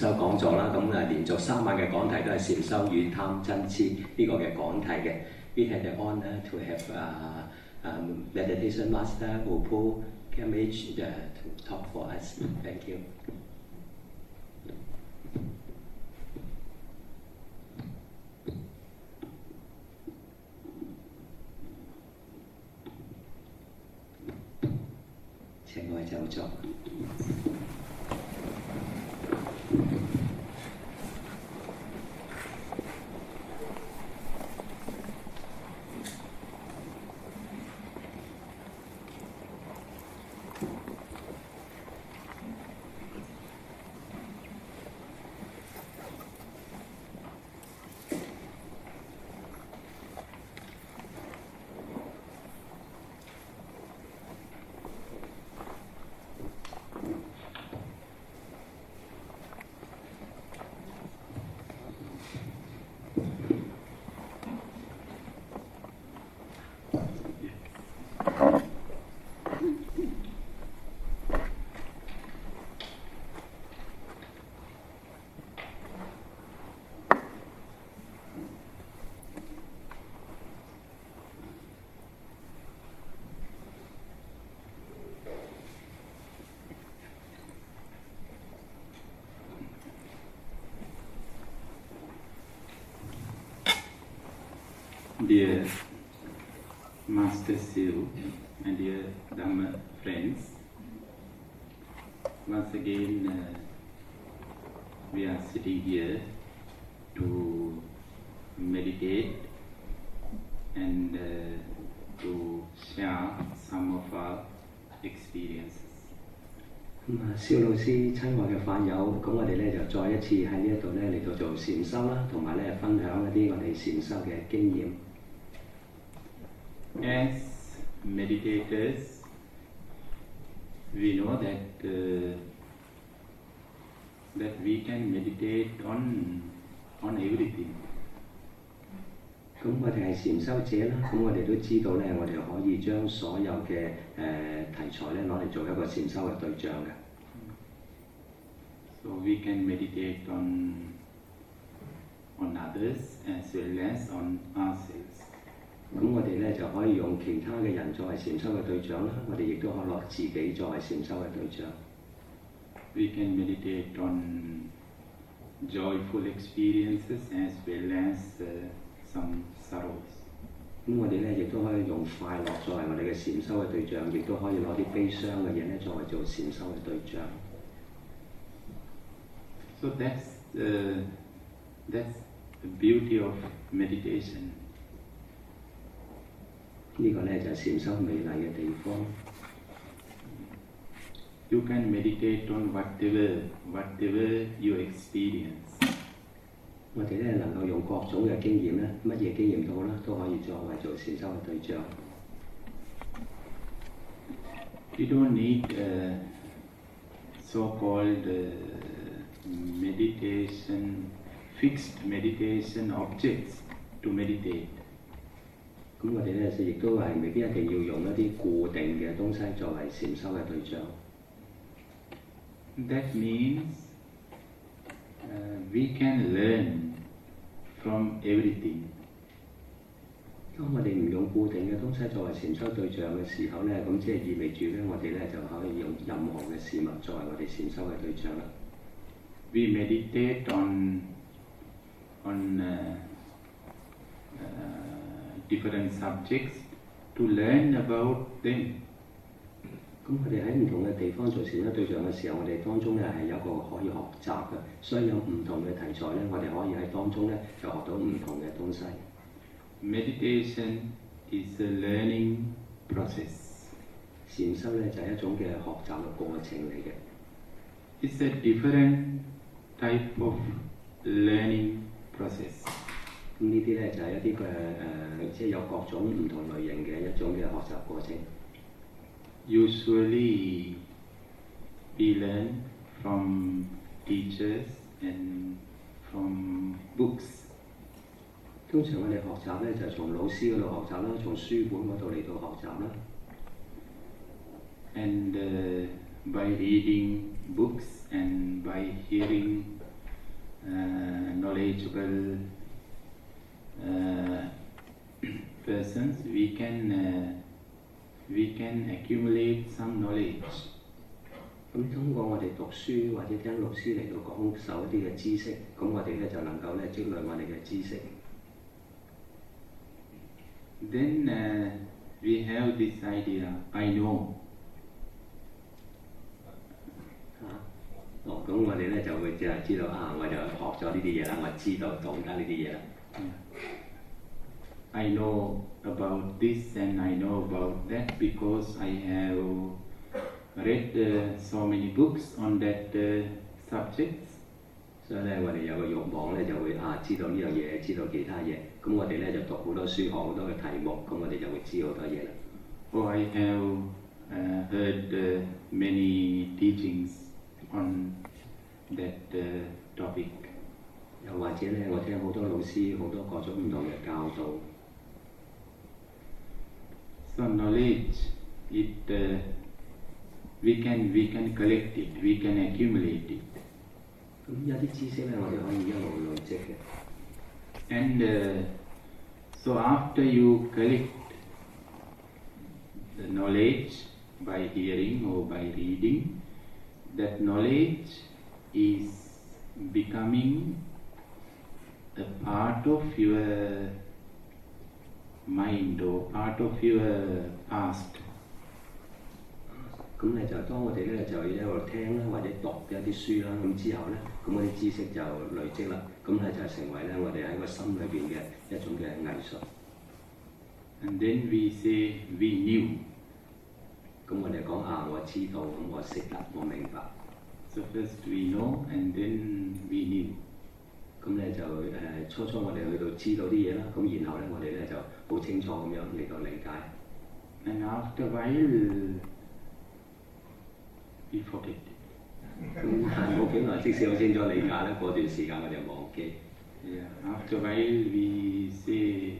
修講座啦，咁連續3晚嘅講題都係禪修與貪嗔癡呢個嘅講題嘅。We had the honor to have meditation master Upu to talk for us. Thank you. Xin mời chào chọn. Dear Master Siu and dear Dhamma friends, once again we are sitting here to meditate and to share some of our experiences. 蕭老師親愛嘅法友，咁我哋咧就再一次喺呢一度咧嚟到做禪修啦，同埋咧分享一啲我哋禪修嘅經驗。As meditators, we know that we can meditate on everything. 咁我哋係禪修者啦，咁我哋都知道咧，我哋可以將所有嘅題材咧攞嚟做一個禪修嘅對象嘅。So we can meditate on others as well as on ourselves. 咁我哋咧就可以用其他嘅人作為禪修嘅對象啦，我哋亦都可以攞自己作為禪修嘅對象。We can meditate on joyful experiences as well as some sorrows. 咁我哋咧亦都可以用快樂作為我哋嘅禪修嘅對象，亦都可以攞啲悲傷嘅嘢咧作為做禪修嘅對象。So that's the beauty of meditation. 呢個咧就係禪修美麗嘅地方。You can meditate on whatever you experience. 我哋咧能夠用各種嘅經驗咧，乜嘢經驗都好啦，都可以作為做禪修嘅對象。You don't need so-called fixed meditation objects to meditate. 咁我哋咧亦都係未必一定要用一啲固定嘅東西作為禪修嘅對象。That means we can learn from everything. 當我哋唔用固定嘅東西作為禪修對象嘅時候咧，咁即係意味住咧，我哋咧就可以用任何嘅事物作為我哋禪修嘅對象啦。We meditate on different subjects to learn about them. 咁我哋喺唔同嘅地方做禪修對象嘅時候，我哋當中咧係有一個可以學習嘅，所以有唔同嘅題材咧，我哋可以喺當中咧就學到唔同嘅東西。Meditation is a learning process. 禪修咧就係一種嘅學習嘅過程嚟嘅。It's a different type of learning process. 咁呢啲咧就係一啲嘅即係有各種唔同類型嘅一種嘅學習過程。Usually, we learn from teachers and from books. 通常我哋學習咧就係從老師嗰度學習啦，從書本嗰度嚟到學習啦。And by reading books and by hearing knowledgeable persons, we can accumulate some knowledge. 咁通過我哋讀書或者聽老師嚟到講授一啲嘅知識，咁我哋咧就能夠咧積累我哋嘅知識。Then we have this idea, I know. 咁我哋咧就會就係知道我就學咗呢啲嘢啦，我知道懂得呢啲嘢啦。I know about this and I know about that because I have read so many books on that subjects. 所以咧，我哋有個慾望咧，就會知道呢樣嘢，知道其他嘢。咁我哋咧就讀好多書，學好多嘅題目，咁我哋就會知好多嘢啦。Oh, I have heard many teachings on that topic. 又或者咧，我聽好多老師好多各種唔同嘅教導。So knowledge, we can collect it, we can accumulate it. 咁有啲知識咧，我哋可以一路累積嘅。And so after you collect the knowledge by hearing or by reading, that knowledge is becoming a part of your mind or part of your past. 咁咧就當我哋咧就一路聽啦，或者讀一啲書啦，咁之後咧，咁嗰啲知識就累積啦，咁咧就成為咧我哋喺個心裏邊嘅一種嘅藝術。And then we say we knew. 咁我哋講我知道，咁我識得，我明白。So first we know and then we knew. 咁咧就初我哋去到知道啲嘢啦，咁然後咧我哋咧就好清楚咁樣嚟到理解。And after a while, we forget it. 咁冇幾耐，即使好清楚理解咧，嗰段時間我哋就忘記。Yeah. After a while, we say,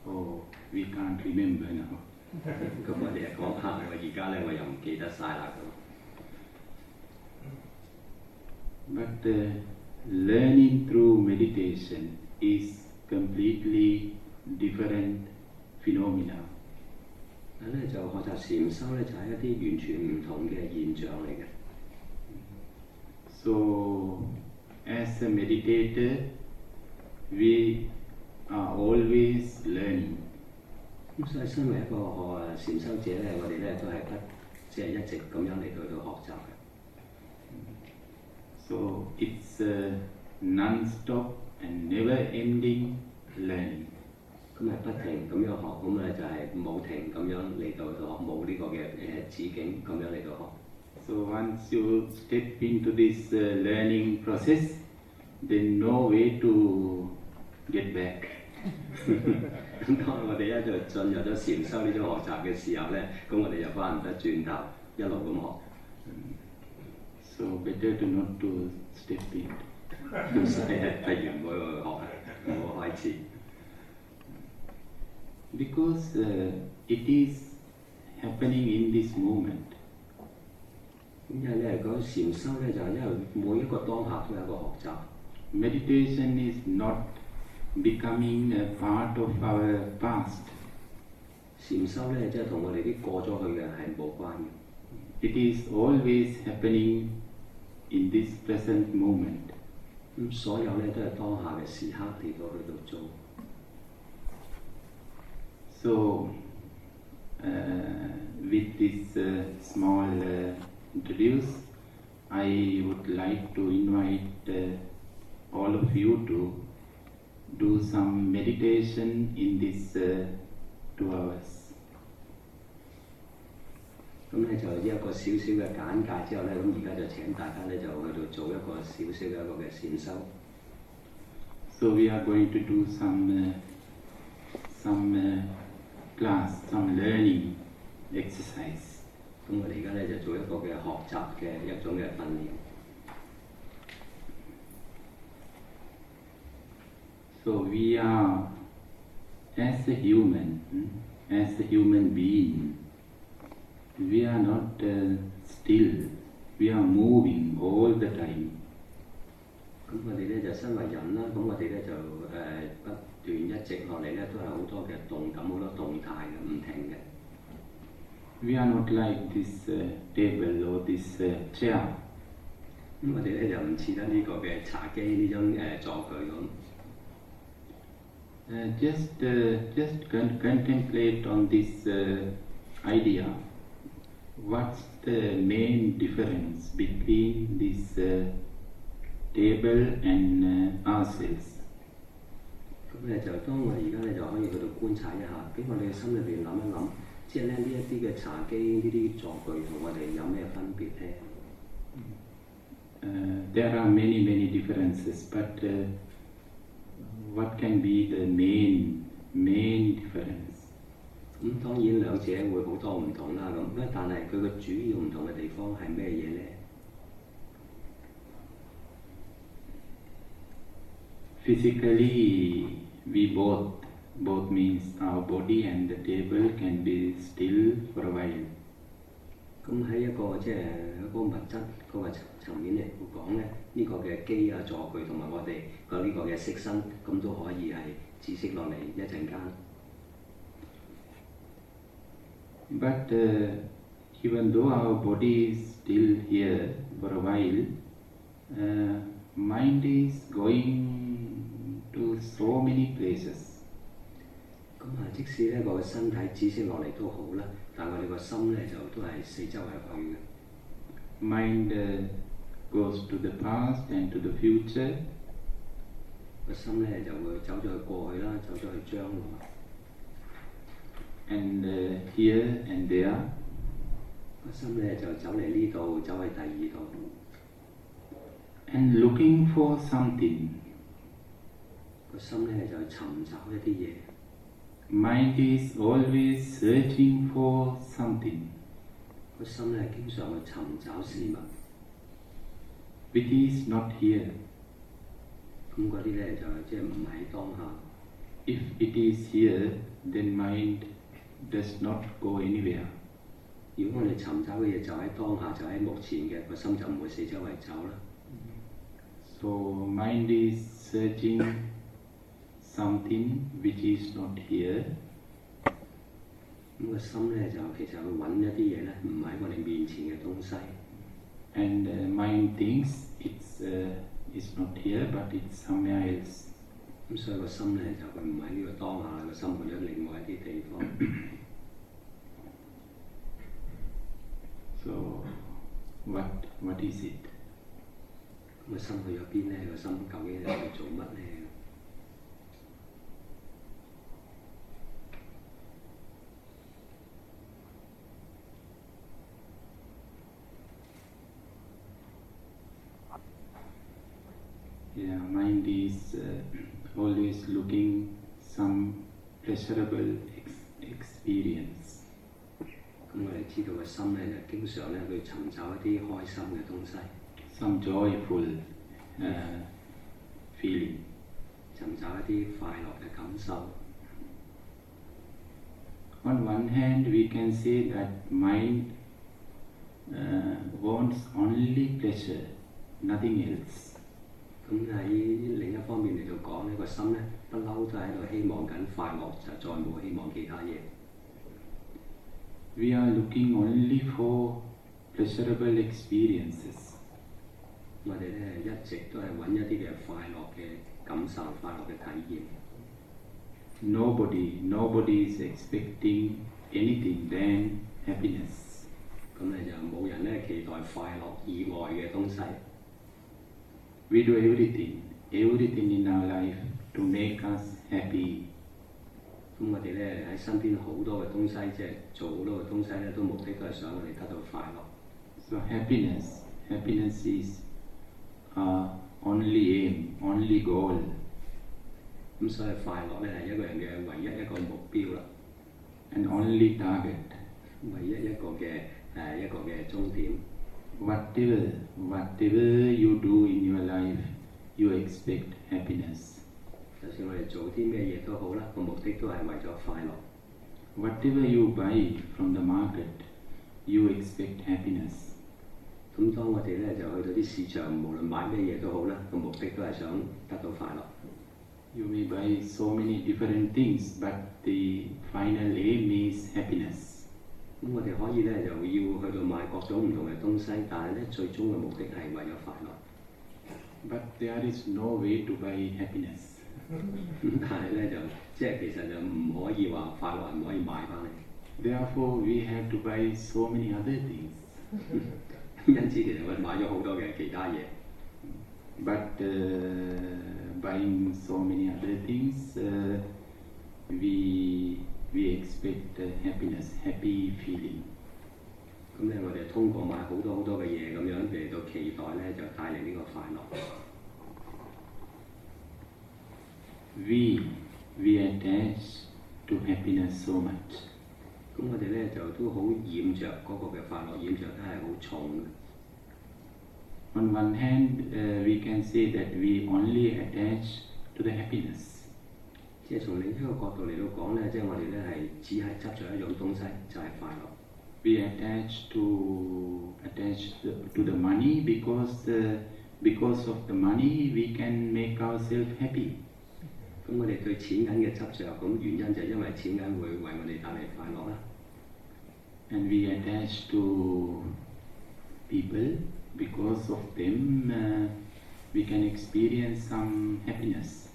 "Oh, we can't remember now." 咁我哋講我而家咧我又唔記得晒啦咁。But learning through meditation is completely different phenomena. 但咧就學習禪修咧，就係一啲完全唔同嘅現象嚟嘅。So, as a meditator, we are always learning. 咁所以身為一個禪修者咧，我哋咧都係即係一直咁樣嚟到學習嘅。So it's non-stop and never-ending learning. 咁係不停咁樣學，咁咧就係冇停咁樣嚟到學，冇呢個嘅止境咁樣嚟到學。So once you step into this learning process, then no way to get back. 咁當我哋一就進入咗禪修呢種學習嘅時候咧，咁我哋又翻唔得轉頭，一路咁學。So better to not to step in. 咁所以不如唔好去學，唔好開始。Because it is happening in this moment. 咁因為咧講禪修咧，就係因為每一個當下都有一個學習。Meditation is not becoming a part of our past. 禪修咧，即係同我哋啲過咗去嘅係冇關嘅。It is always happening in this present moment. 咁所有咧都係當下嘅時刻嚟到去度做。So, with this small introduce, I would like to invite all of you to do some meditation in this 2 hours. 咁咧就一個少少嘅簡介之後咧，咁而家就請大家咧就去到做一個少少嘅一個嘅禪修。So we are going to do some class, some learning exercise. 咁我哋而家咧就做一個嘅學習嘅一種嘅訓練。So we are, as a human being, we are not still. We are moving all the time. 咁我哋咧就身為人啦，咁我哋咧就不斷一直落嚟咧都係好多嘅動感，好多動態嘅，唔停嘅。We are not like this table or this chair. 咁我哋咧就唔似得呢個嘅茶几呢種座具咁。Just contemplate on this idea. What's the main difference between this table and ourselves? 咁咧就當我而家咧就可以去到觀察一下，俾我哋嘅心裏邊諗一諗，即係咧呢一啲嘅茶几呢啲座具同我哋有咩分別咧？There are many differences, but what can be the main difference? 咁當然兩者會好多唔同啦，咁但係佢個主要唔同嘅地方係咩嘢咧？ Physically, we both means our body and the table can be still for a while. 咁喺一個即係一個物質嗰個層面嚟講咧，呢個嘅機啊座具同埋我哋個呢個嘅色身，咁都可以係止息落嚟一陣間。But even though our body is still here for a while, mind is going to so many places. 咁即使呢個身體止息落嚟都好啦，但係我哋個心咧就都係四周圍去嘅。Mind goes to the past and to the future. 個心咧就會走咗去過去啦，走咗去將來。And here and there. 個心咧就走嚟呢度，走去第二度。And looking for something. 個心咧就尋找一啲嘢。Mind is always searching for something. 個心咧經常去尋找事物 which is not here. 咁嗰啲咧就即係唔喺當下。If it is here, then mind does not go anywhere. 如果我哋尋找嘅嘢就喺當下，就喺目前嘅，個心就唔會四周圍走啦。So mind is searching something which is not here. 咁個心咧就其實去揾一啲嘢咧，唔喺我哋面前嘅東西。And mind thinks it's not here, but it's somewhere else. 咁所以個心咧就佢唔喺呢個當下，個心去咗另外一啲地方。So what is it? 個心去咗邊咧？個心究竟係做乜咧？Yeah, mind is always looking some pleasurable experience. 咁我哋知道個心咧就經常咧去尋找一啲開心嘅東西。Some joyful feeling. 尋找一啲快樂嘅感受。On one hand, we can say that mind wants only pleasure, nothing else. 咁喺另一方面嚟到講呢個心咧不嬲都喺度希望緊快樂，就再冇希望其他嘢。We are looking only for pleasurable experiences. 我哋咧一直都係揾一啲嘅快樂嘅感受、快樂嘅體驗。Nobody is expecting anything than happiness. 咁咧就冇人咧期待快樂以外嘅東西。We do everything in our life to make us happy. 咁我哋咧喺身邊好多嘅東西，即係做好多嘅東西咧，都目的都係想我哋得到快樂。So happiness is only aim, only goal. 咁所以快樂咧係一個人嘅唯一一個目標啦。And only target. 唯一一個嘅終點。Whatever you do in your life, you expect happiness. 就算我哋做啲咩嘢都好啦，個目的都係為咗快樂。Whatever you buy from the market, you expect happiness. 咁咁當我哋咧就去到啲市場，無論買咩嘢都好啦，個目的都係想得到快樂。You may buy so many different things, but the final aim is happiness. 咁我哋可以咧就要去到買各種唔同嘅東西，但係咧最終嘅目的係為咗快樂。But there is no way to buy happiness. 但係咧就即係其實就唔可以話快樂係唔可以買翻嚟。Therefore, we have to buy so many other things. 因此其實我哋買咗好多嘅其他嘢。But buying so many other things, we expect happiness, happy feeling. 咁咧，我哋通過買好多嘅嘢咁樣嚟到期待咧，就帶嚟呢個快樂。We attach to happiness so much. 咁我哋咧就都好染着嗰個嘅快樂，染着都係好重嘅。On one hand, we can say that we only attach to the happiness. 即係從另一個角度嚟到講咧，即係我哋咧係只係執着一種東西，就係快樂。We attach to the money because of the money we can make ourselves happy. 咁我哋對錢銀嘅執着，咁原因就係因為錢銀會為我哋帶嚟快樂啦。And we attach to people because of them we can experience some happiness.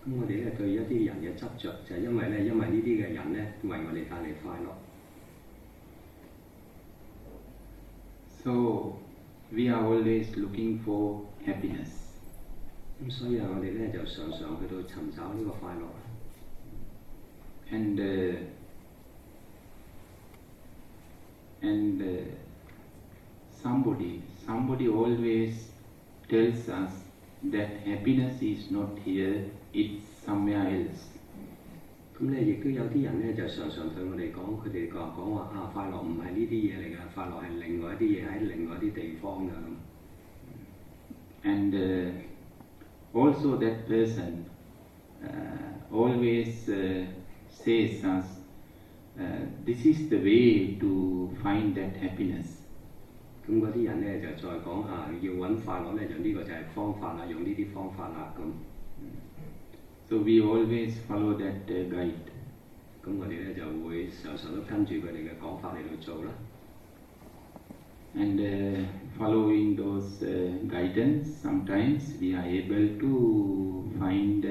咁我哋咧對一啲人嘅執着，就係因為呢啲嘅人咧為我哋帶嚟快樂。So we are always looking for happiness. 咁所以我哋咧就常常去到尋找呢個快樂。And somebody always tells us that happiness is not here, it's somewhere else. 咁咧亦都有啲人咧就常常對我哋講，佢哋講話啊，快樂唔係呢啲嘢嚟㗎，快樂係另外一啲嘢喺另外一啲地方㗎咁。And also that person always says us, this is the way to find that happiness. 咁嗰啲人咧就再講啊，要揾快樂咧就呢個就係方法啦，用呢啲方法啦咁。So we always follow that guide. 咁我哋咧就會常常都跟住佢哋嘅講法嚟到做啦。And following those guidance, sometimes we are able to find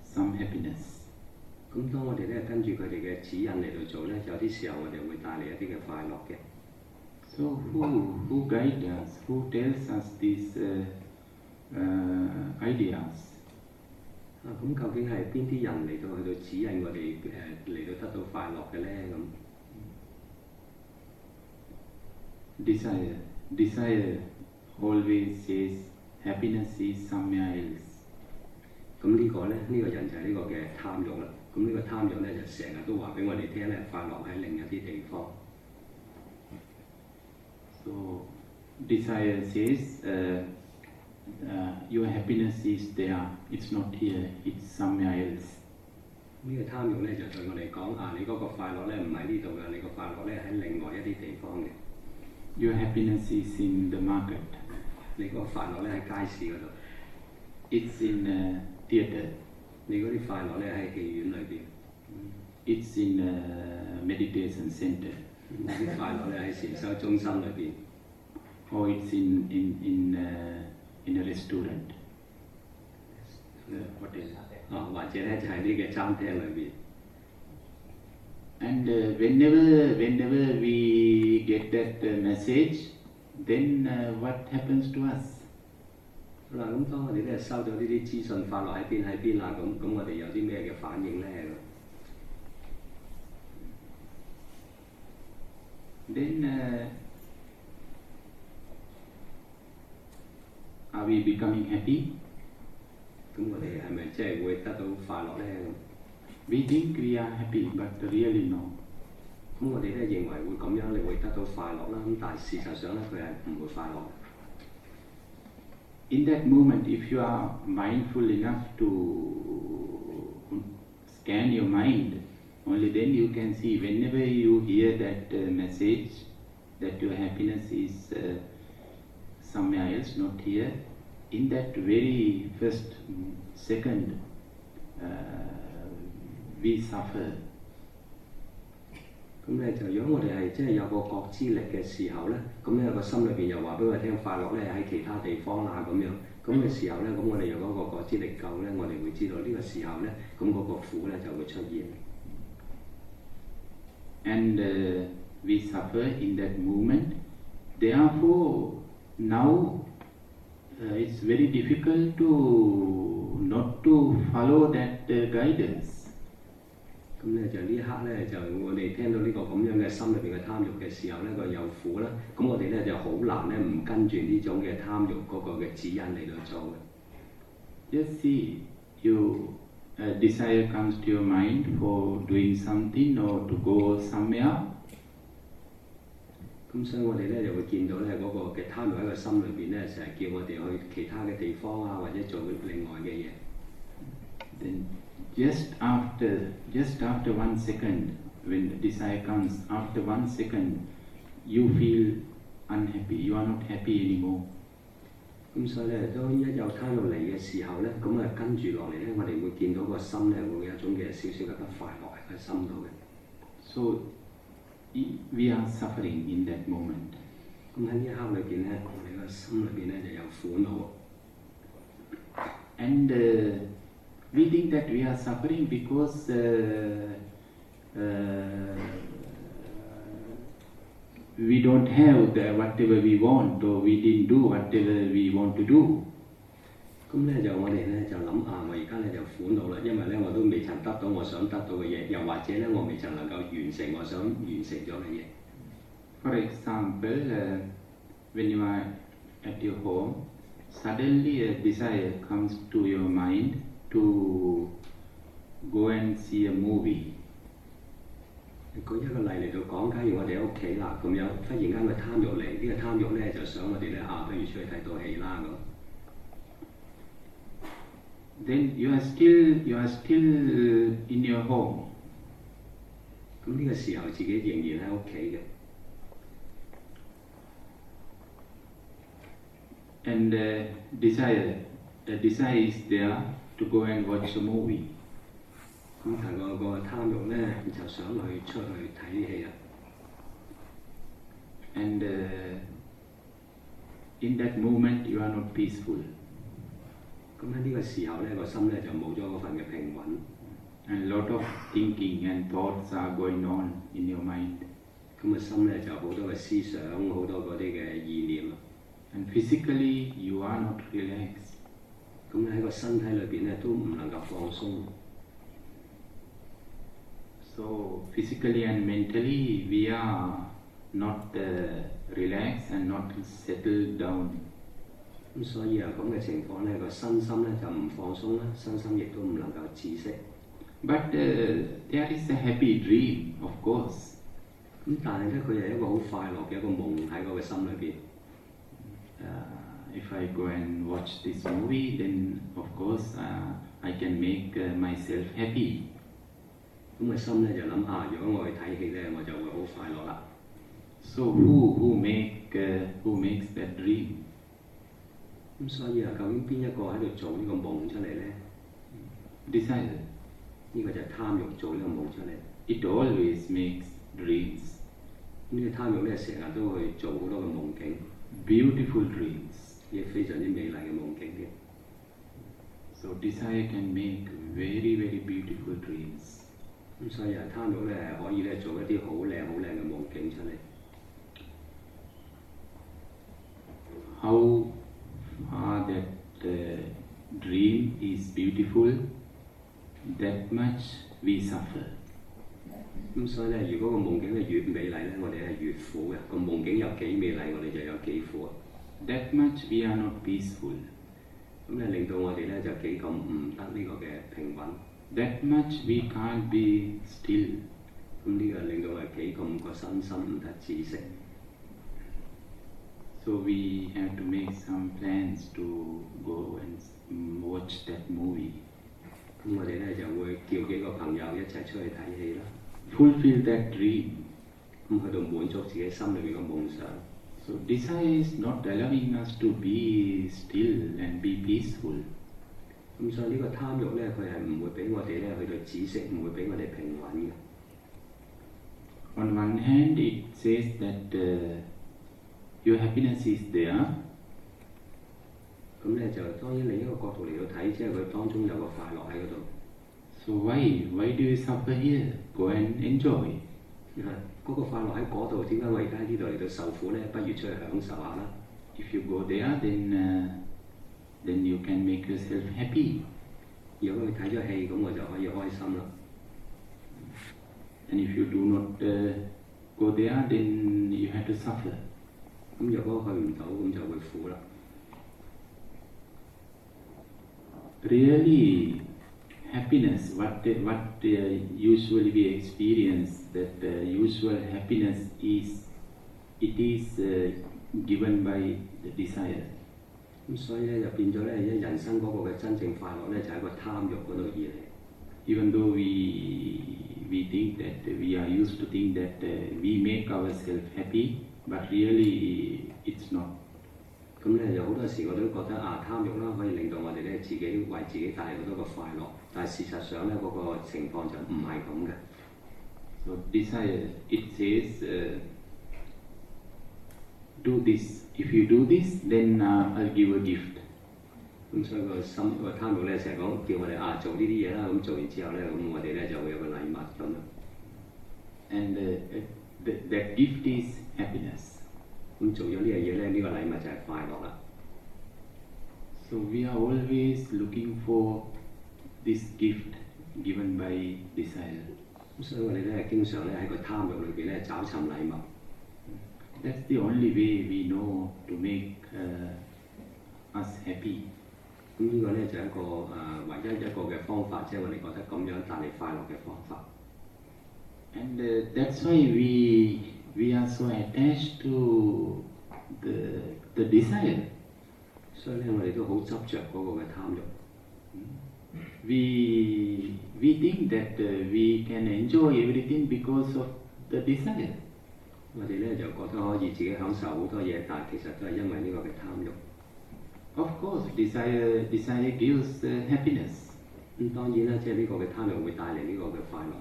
some happiness. 咁當我哋咧跟住佢哋嘅指引嚟到做咧，有啲時候我哋會帶嚟一啲嘅快樂嘅。So who guides us? Who tells us these ideas? 咁究竟係邊啲人嚟到去到指引我哋嚟到得到快樂嘅咧？咁 Desire always says happiness is somewhere else. 咁呢個咧，呢個人就係呢個嘅貪慾啦。咁呢個貪慾咧就成日都話俾我哋聽咧，快樂喺另一啲地方。So desire says your happiness is there, it's not here, it's somewhere else. 呢個貪慾咧就對我哋講啊，你嗰個快樂咧唔喺呢度㗎，你個快樂咧喺另外一啲地方嘅。Your happiness is in the market. 你個快樂咧喺街市嗰度。It's in theatre. 你嗰啲快樂咧喺戲院裏邊。It's in meditation center. 你啲快樂咧喺禪修中心裏邊。Or it's in a restaurant. Hotel. 或者咧就喺呢個餐廳裏邊。And whenever we get that message, then what happens to us? 嗱，咁當我哋咧收到呢啲資訊，快樂喺邊啦，咁我哋有啲咩嘅反應咧？ Then are we becoming happy? 咁我哋係咪即係會得到快樂咧？ We think we are happy, but really no. 咁我哋咧認為會咁樣，你會得到快樂啦。咁但係事實上咧，佢係唔會快樂。 In that moment, if you are mindful enough to scan your mind, only then you can see whenever you hear that message that your happiness is eyes, not here. In that very first second, we suffer. 咁咧就如果我哋係即係有個覺知力嘅時候咧，咁咧個心裏邊又話俾我聽快樂咧喺其他地方啊咁樣，咁嘅時候咧，咁我哋有嗰個覺知力夠咧，我哋會知道呢個時候咧，咁嗰個苦咧就會出現。And we suffer in that moment. Therefore, now it's very difficult to not to follow that guidance. 咁咧就呢一刻咧，就我哋聽到呢個咁樣嘅心裏邊嘅貪欲嘅時候咧，個有苦啦，咁我哋咧就好難咧唔跟住呢種嘅貪欲嗰個嘅指引嚟到做嘅。Just see, you desire comes to your mind for doing something or to go somewhere. 咁所以我哋咧就會見到咧嗰個嘅貪欲喺個心裏邊咧，成日叫我哋去其他嘅地方啊，或者做另外嘅嘢。Then just after 1 second, when the desire comes, after 1 second, you feel unhappy. You are not happy anymore. 咁所以咧，當一有貪欲嚟嘅時候咧，咁啊跟住落嚟咧，我哋會見到個心咧會有一種嘅少少嘅不快樂喺個心度嘅。So we are suffering in that moment. 咁喺呢一刻裏邊咧，我哋個心裏邊咧就有苦惱。And we think that we are suffering because we don't have whatever we want, or we didn't do whatever we want to do. 咁咧就我哋咧就諗我而家咧就苦惱啦，因為咧我都未曾得到我想得到嘅嘢，又或者咧我未曾能夠完成我想完成咗嘅嘢。For example, when you are at your home, suddenly a desire comes to your mind to go and see a movie. 舉一個例嚟到講，假如我哋喺屋企啦，咁樣忽然間個貪欲嚟，呢個貪欲咧就想我哋咧不如出去睇套戲啦咁。Then you are still in your home. 咁呢個時候自己仍然喺屋企嘅。And desire is there to go and watch a movie. 咁但個貪欲咧就想去出去睇戲啦。And in that moment you are not peaceful. 咁喺呢個時候咧，個心咧就冇咗嗰份嘅平穩。And lot of thinking and thoughts are going on in your mind. 咁個心咧就好多嘅思想，好多嗰啲嘅意念。And physically you are not relaxed. 咁喺個身體裏邊咧都唔能夠放鬆。So physically and mentally we are not relaxed and not settled down. 咁所以咁嘅情況咧，個身心咧就唔放鬆啦，身心亦都唔能夠止息。But there is a happy dream, of course. 咁但係咧，佢係一個好快樂嘅一個夢喺嗰個心裏邊。If I go and watch this movie, then of course I can make myself happy. 咁個心咧就諗如果我去睇戲咧，我就會好快樂啦。So who makes that dream? 咁所以究竟邊一個喺度做呢個夢出嚟咧 Desire. 呢個就係貪欲做呢個夢出嚟。It always makes dreams. 呢個貪欲咧成日都去做好多嘅夢境 Beautiful dreams. 亦非常之美麗嘅夢境嘅。So desire can make very, very beautiful dreams. 咁所以貪欲咧係可以咧做一啲好靚嘅夢境出嚟。How that dream is beautiful, that much we suffer. 咁所以咧，如果個夢境咧越美麗咧，我哋係越苦嘅。個夢境有幾美麗，我哋就有幾苦。That much we are not peaceful. 咁咧令到我哋咧就幾咁唔得呢個嘅平穩。That much we can't be still. 咁呢個令到我哋幾咁個身心唔得止息。So we have to make some plans to go and watch that movie. 咁我哋咧就會叫幾個朋友一齊出去睇戲啦。Fulfill that dream. 咁去到滿足自己心裏面嘅夢想。So desire is not allowing us to be still and be peaceful. 咁所以呢個貪慾咧，佢係唔會俾我哋咧去到止息，唔會俾我哋平穩嘅。On one hand, it says that your happiness is there. 咁咧就當然另一個角度嚟到睇，即係佢當中有個快樂喺嗰度。So why do you suffer here? Go and enjoy. 嗰個快樂喺嗰度，點解我而家喺呢度嚟到受苦咧？不如出去享受下啦。If you go there, then you can make yourself happy. 如果去睇咗戲，咁我就可以開心啦。And if you do not go there, then you have to suffer. 咁如果去唔到，咁就會苦啦。Really, happiness, what usually we experience, that usual happiness is given by the desire. 咁所以咧就變咗咧，一人生嗰個嘅真正快樂咧，就喺個貪慾嗰度而嚟。Even though we think that we are used to think that we make ourselves happy, but really it's not. 咁咧有好多時我都覺得貪慾啦可以令到我哋咧自己為自己帶嚟好多個快樂，但係事實上咧嗰個情況就唔係咁嘅。So desire, it says, do this. If you do this, then I'll give a gift. 咁所以個貪慾咧成日講叫我哋做呢啲嘢啦，咁做完之後咧，咁我哋咧就會有個禮物咁啦。And that gift is happiness. 咁做咗呢樣嘢咧，呢個禮物就係快樂啦。So we are always looking for this gift given by desire. 咁所以我哋咧經常咧喺個貪慾裏邊咧找尋禮物。That's the only way we know to make us happy. 咁呢個咧就係一個唯一一個嘅方法，即係我哋覺得咁樣帶嚟快樂嘅方法。And that's why we are so attached to the desire. 所以咧，我哋都好執着嗰個嘅貪慾。We think that we can enjoy everything because of the desire. 我哋咧就覺得可以自己享受好多嘢，但係其實都係因為呢個嘅貪慾。Of course, desire gives happiness. 咁當然啦，即係呢個嘅貪慾會帶嚟呢個嘅快樂。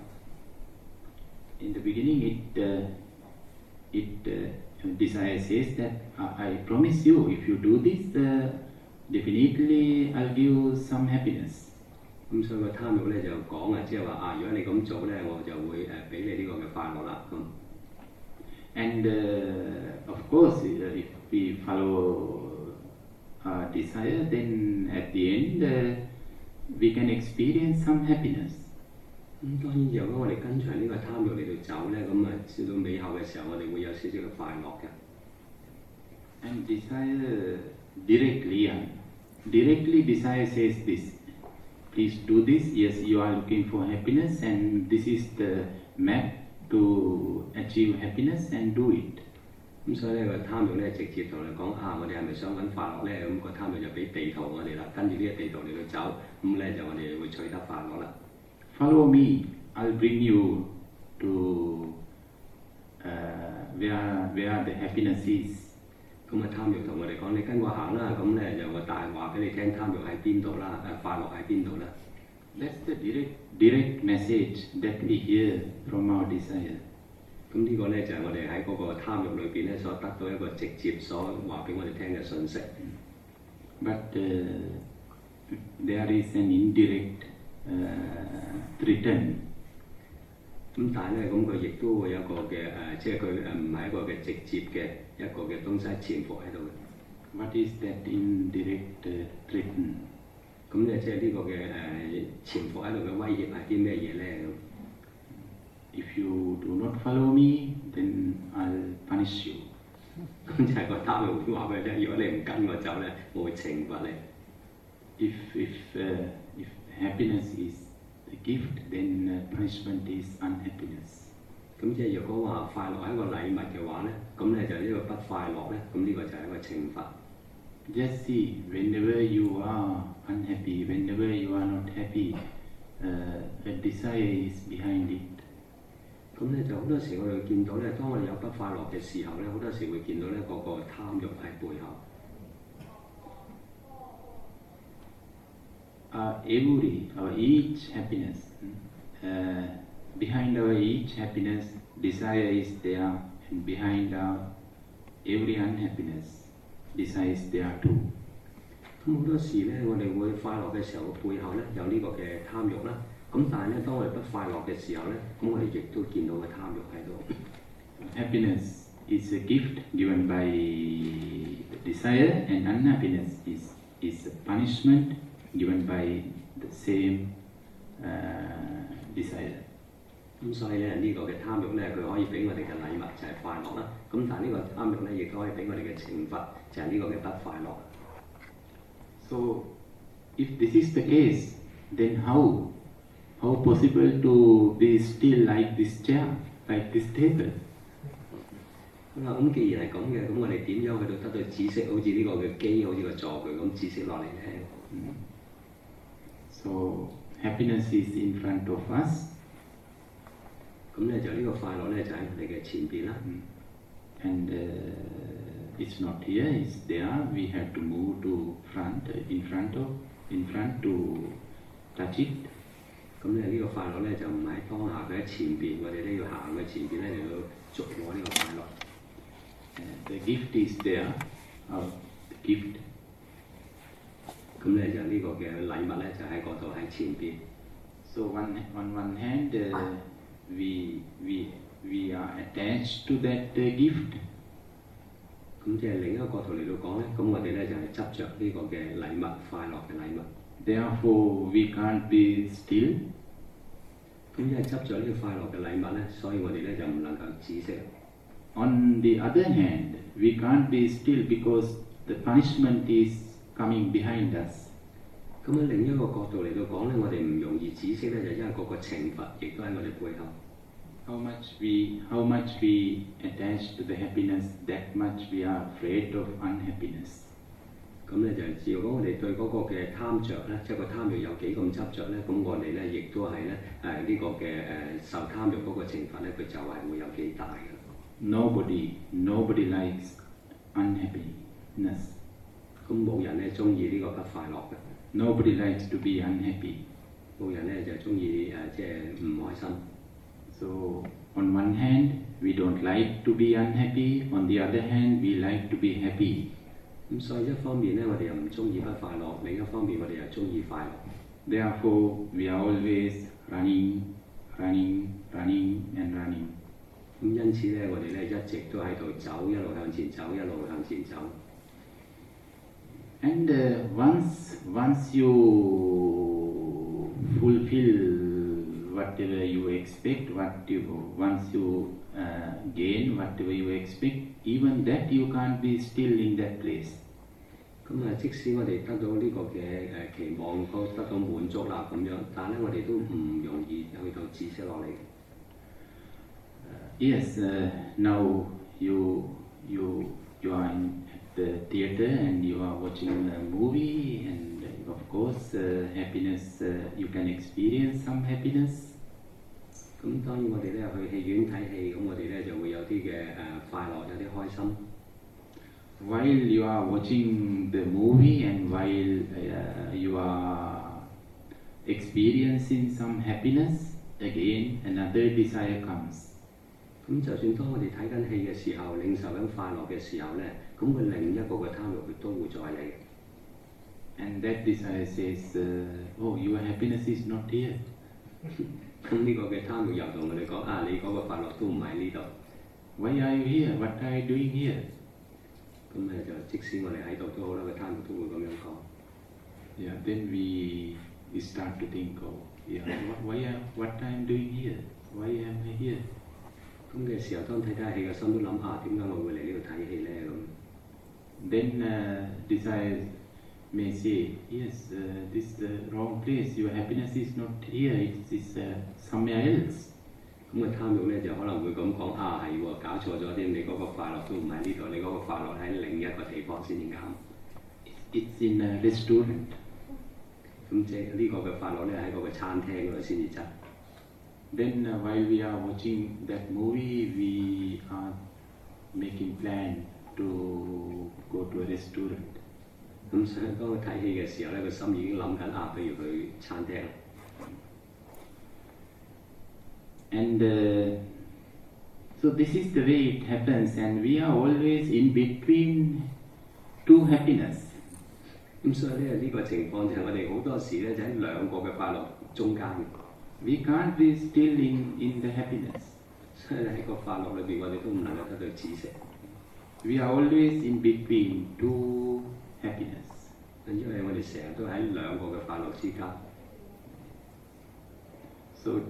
In the beginning, desire says that I promise you, if you do this, definitely I'll give some happiness. 咁所以個貪慾咧就講即係話如果你咁做咧，我就會俾你呢個嘅快樂啦。咁 And of course, if we follow desire, then at the end we can experience some happiness. 咁當然，如果我哋跟隨呢個貪慾嚟到走咧，咁到尾後嘅時候，我哋會有少少嘅快樂嘅。And desire directly desire says this: please do this. Yes, you are looking for happiness, and this is the map to achieve happiness, and do it. 咁所以咧個貪慾咧直接同你講我哋係咪想揾快樂咧？咁個貪慾就俾地圖我哋啦，跟住呢個地圖嚟到走，咁咧就我哋會取得快樂啦。Follow me, I'll bring you to where the happiness is. 咁貪慾同我哋講，你跟我行啦，咁咧就我大話俾你聽，貪慾喺邊度啦？快樂喺邊度啦？ That's the direct message that we hear from our desire. 咁呢個咧就係我哋喺嗰個貪慾裏邊咧所得到一個直接所話俾我哋聽嘅信息。But there is an indirect return. 咁但係咧，咁佢亦都會有一個嘅即係佢唔係一個嘅直接嘅一個嘅東西潛伏喺度嘅。What is that indirect return? 咁咧即係呢個嘅潛伏喺度嘅威脅係啲咩嘢咧？ If you do not follow me, then I'll punish you. 咁就係個貪慾會話俾你聽，如果你唔跟我走咧，我會懲罰你。If happiness is the gift, then punishment is unhappiness. 咁即係如果話快樂係一個禮物嘅話咧，咁咧就呢個不快樂咧，咁呢個就係一個懲罰。Just see, whenever you are unhappy, whenever you are not happy, a desire is behind it. 咁咧就好多時我哋會見到咧，當我哋有不快樂嘅時候咧，好多時會見到咧嗰個貪欲喺背後。Each happiness, behind our each happiness, desire is there, and behind our every unhappiness, desire is there too. 咁好多時咧，我哋會快樂嘅時候，背後咧有呢個嘅貪欲啦。咁但係咧，當我哋不快樂嘅時候咧，咁我哋亦都見到個貪欲喺度。Happiness is a gift given by desire, and unhappiness is a punishment given by the same desire. 咁所以咧，呢個嘅貪欲咧，佢可以俾我哋嘅禮物就係快樂啦。咁但係呢個貪欲咧，亦都可以俾我哋嘅懲罰，就係呢個嘅不快樂。So, if this is the case, then how possible to be still like this chair, like this table? 咁既然係咁嘅，咁我哋點樣去到得到知識，好似呢個嘅機，好似個座具咁知識落嚟咧？So happiness is in front of us. 咁咧就呢個快樂咧就喺我哋嘅前邊啦。And it's not here, it's there. We have to move to front, in front to touch it. 咁咧呢個快樂咧就唔喺當下，佢喺前邊，我哋咧要行去前邊咧嚟到捉摸呢個快樂。The gift is there, the gift. 咁咧就呢個嘅禮物咧就喺嗰度喺前邊。So on one hand, we are attached to that gift. 咁即係另一個角度嚟到講咧，咁我哋咧就係執着呢個嘅禮物，快樂嘅禮物。Therefore, we can't be still. 咁因為執着呢個快樂嘅禮物咧，所以我哋咧就唔能夠止息。On the other hand, we can't be still because the punishment is coming behind us. 咁喺另一個角度嚟到講咧，我哋唔容易止息咧，就因為嗰個懲罰亦都喺我哋背後。How much we attach to the happiness, that much we are afraid of unhappiness. 咁咧就如果我哋對嗰個嘅貪着咧，即係個貪欲有幾咁執着咧，咁我哋咧亦都係咧呢個嘅受貪欲嗰個懲罰咧，佢就係會有幾大嘅。Nobody likes unhappiness. 咁冇人咧中意呢個不快樂嘅。Nobody likes to be unhappy. 冇人咧就中意即係唔開心。So on one hand, we don't like to be unhappy. On the other hand, we like to be happy. 咁所以一方面咧，我哋又唔中意不快樂；另一方面，我哋又中意快樂。Therefore, we are always running, and running. 咁因此咧，我哋咧一直都喺度走，一路向前走，一路向前走。And once you fulfill whatever you expect, once you gain whatever you expect, even that you can't be still in that place. 咁即使我哋得到呢個嘅期望，得到滿足啦咁樣，但係咧我哋都唔容易去到止息落嚟。Yes, now you are at the theater and you are watching a movie, and of course happiness, you can experience some happiness. 咁當然我哋咧去戲院睇戲，咁我哋咧就會有啲嘅快樂，有啲開心。While you are watching the movie and while you are experiencing some happiness, again another desire comes. 咁就算當我哋睇緊戲嘅時候，領受緊快樂嘅時候咧，咁佢另一個嘅貪欲佢都會再嚟。And that desire says, "Oh, your happiness is not here." 咁呢個嘅貪欲又同我哋講啊，你嗰個快樂都唔喺呢度。Why are you here? What are you doing here? 咁就即使我哋喺度都好啦，個貪欲都會咁樣講。Yeah, then we start to think, oh, yeah, what I am doing here? Why am I here? 咁嘅時候，當睇睇戲嘅心都諗下，點解我會嚟呢度睇戲咧？咁 Then desire may say, yes, this is the wrong place. Your happiness is not here. It is somewhere else. 咁個貪欲咧就可能會咁講啊，係喎，搞錯咗添，你嗰個快樂都唔喺呢度，你嗰個快樂喺另一個地方先至啱。It's in a restaurant. 咁即係呢個嘅快樂咧喺嗰個餐廳嗰度先至真。Then while we are watching that movie, we are making plan to go to a restaurant. 咁所以當佢睇戲嘅時候咧，個心已經諗緊譬如去餐廳。And so this is the way it happens, and we are always in between two happiness. 咁所以呢個情況就係我哋好多時咧就喺兩個嘅快樂中間嘅。We can't be still in the happiness. 所以喺個快樂裏邊，我哋都唔能夠得到止息。We are always in between two happiness. 因為我哋成日都喺兩個嘅快樂之間。So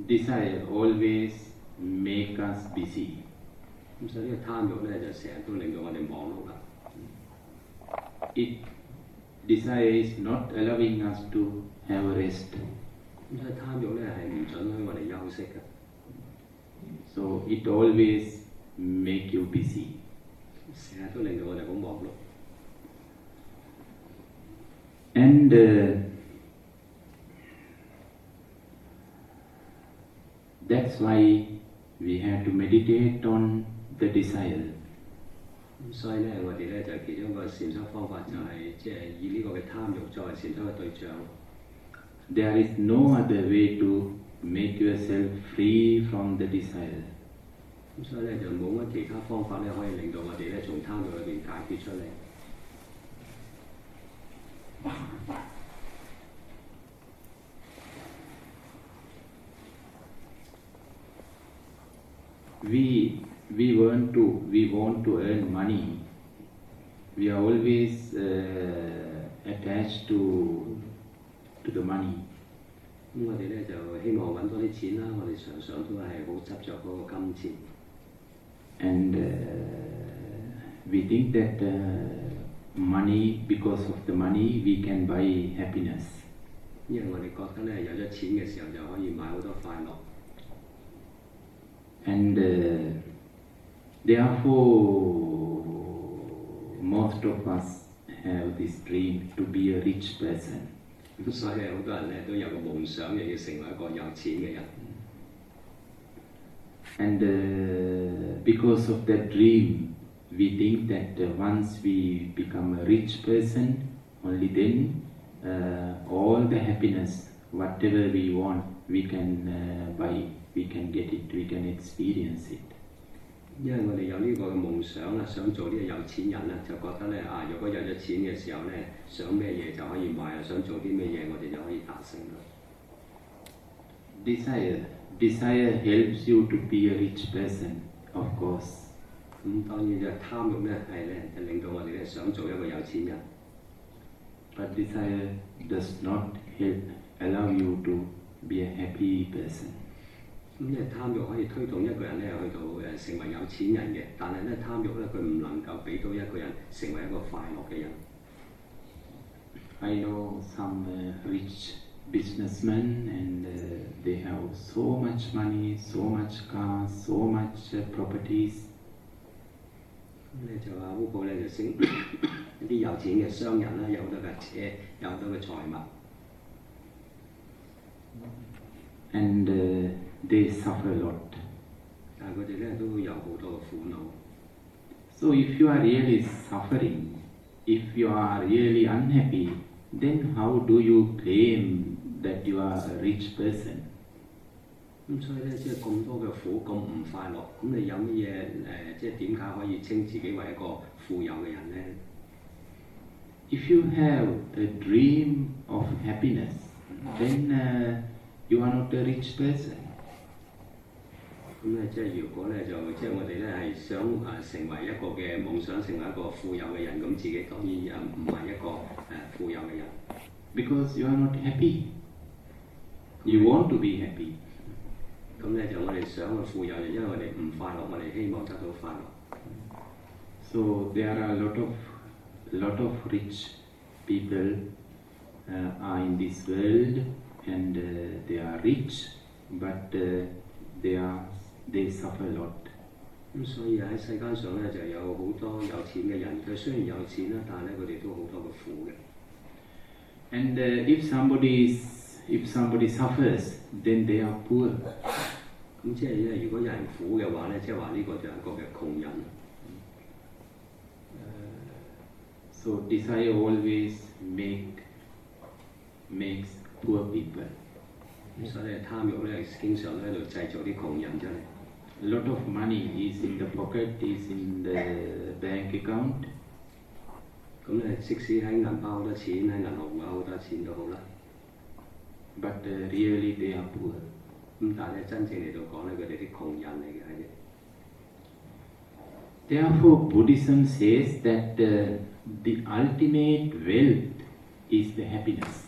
desire always make us busy. 咁所以呢個貪慾咧就成日都令到我哋忙碌啦。Desire is not allowing us to have a rest. 咁所以貪慾咧係唔準許我哋休息嘅。So it always make you busy. 成日都令到我哋好忙碌。And that's why we have to meditate on the desire. 咁所以咧，我哋咧就其中一個禪修方法就係即係以呢個嘅貪慾作為禪修嘅對象。There is no other way to make yourself free from the desire. 咁所以咧就冇乜其他方法咧可以令到我哋咧從貪慾裏邊解決出嚟。We want to earn money. We are always attached to the money. 咁我哋咧就希望揾多啲錢啦，我哋常常都係好執着嗰個金錢。And we think that money, because of the money, we can buy happiness. 因為我哋覺得咧有咗錢嘅時候就可以買好多快樂。And therefore, most of us have this dream to be a rich person. 咁所以好多人咧都有個夢想，又要成為一個有錢嘅人。And because of that dream, we think that once we become a rich person, only then all the happiness, whatever we want, we can buy, we can get it, we can experience it. 因為我哋有呢個嘅夢想啦，想做呢個有錢人啦，就覺得咧如果有咗錢嘅時候咧，想咩嘢就可以買啦，想做啲咩嘢我哋就可以達成啦。Desire helps you to be a rich person, of course. 咁當然就貪慾咧係咧就令到我哋咧想做一個有錢人。But desire does not allow you to be a happy person. 咁因為貪慾可以推動一個人咧去到成為有錢人嘅，但係咧貪慾咧佢唔能夠俾到一個人成為一個快樂嘅人。I know some rich businessmen, and they have so much money, so much cars, so much properties. 咁咧就話烏布咧就升一啲有錢嘅商人啦，有好多架車，有好多嘅財物。And they suffer a lot. 但係佢哋咧都有好多嘅苦惱。So if you are really suffering, if you are really unhappy, then how do you claim that you are a rich person? 咁所以咧，即係咁多嘅苦，咁唔快樂，咁你有乜嘢即係點解可以稱自己為一個富有嘅人咧 If you have a dream of happiness, then you are not a rich person. 咁咧，即係如果咧就即係我哋咧係想成為一個嘅夢想，成為一個富有嘅人，咁自己當然唔係一個富有嘅人。Because you are not happy. You want to be happy. 咁咧就我哋想去富有，因為我哋唔快樂，我哋希望得到快樂。So there are a lot of rich people are in this world, and they are rich, but they suffer a lot. 咁所以喺世間上咧就有好多有錢嘅人，佢雖然有錢啦，但係咧佢哋都好多嘅苦嘅。And if somebody is if somebody suffers, then they are poor. 咁即係咧，如果有人苦嘅話咧，即係話呢個就係一個嘅窮人。So desire always makes poor people. 所以貪欲咧，經常咧喺度製造啲窮人出嚟。A lot of money is in the pocket, is in the bank account. 咁咧，即使喺銀包好多錢，喺銀行戶口好多錢都好啦。But really they are poor. 咁但係咧，真正嚟到講咧，佢哋啲窮人嚟嘅係。Therefore, Buddhism says that the ultimate wealth is the happiness.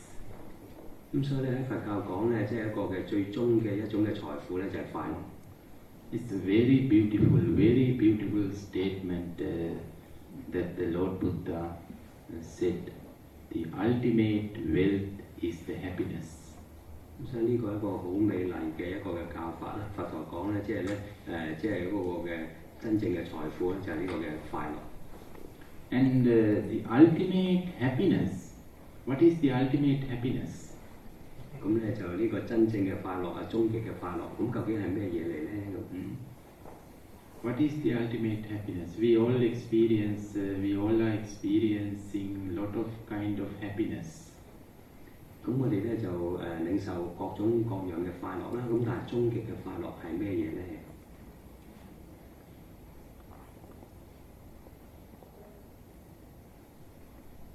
咁所以咧喺佛教講咧，即係一個嘅最終嘅一種嘅財富咧，就係快樂。It's a very beautiful statement that the Lord Buddha said. The ultimate wealth is the happiness. 咁所以呢個係一個好美麗嘅一個嘅教法啦。佛陀講咧，即係咧即係嗰個嘅真正嘅財富咧，就係呢個嘅快樂。And the ultimate happiness, what is the ultimate happiness? 咁咧就呢個真正嘅快樂啊，終極嘅快樂，咁究竟係咩嘢嚟咧？What is the ultimate happiness? We all are experiencing a lot of kind of happiness. 咁我哋咧就領受各種各樣嘅快樂啦。咁但係終極嘅快樂係咩嘢咧？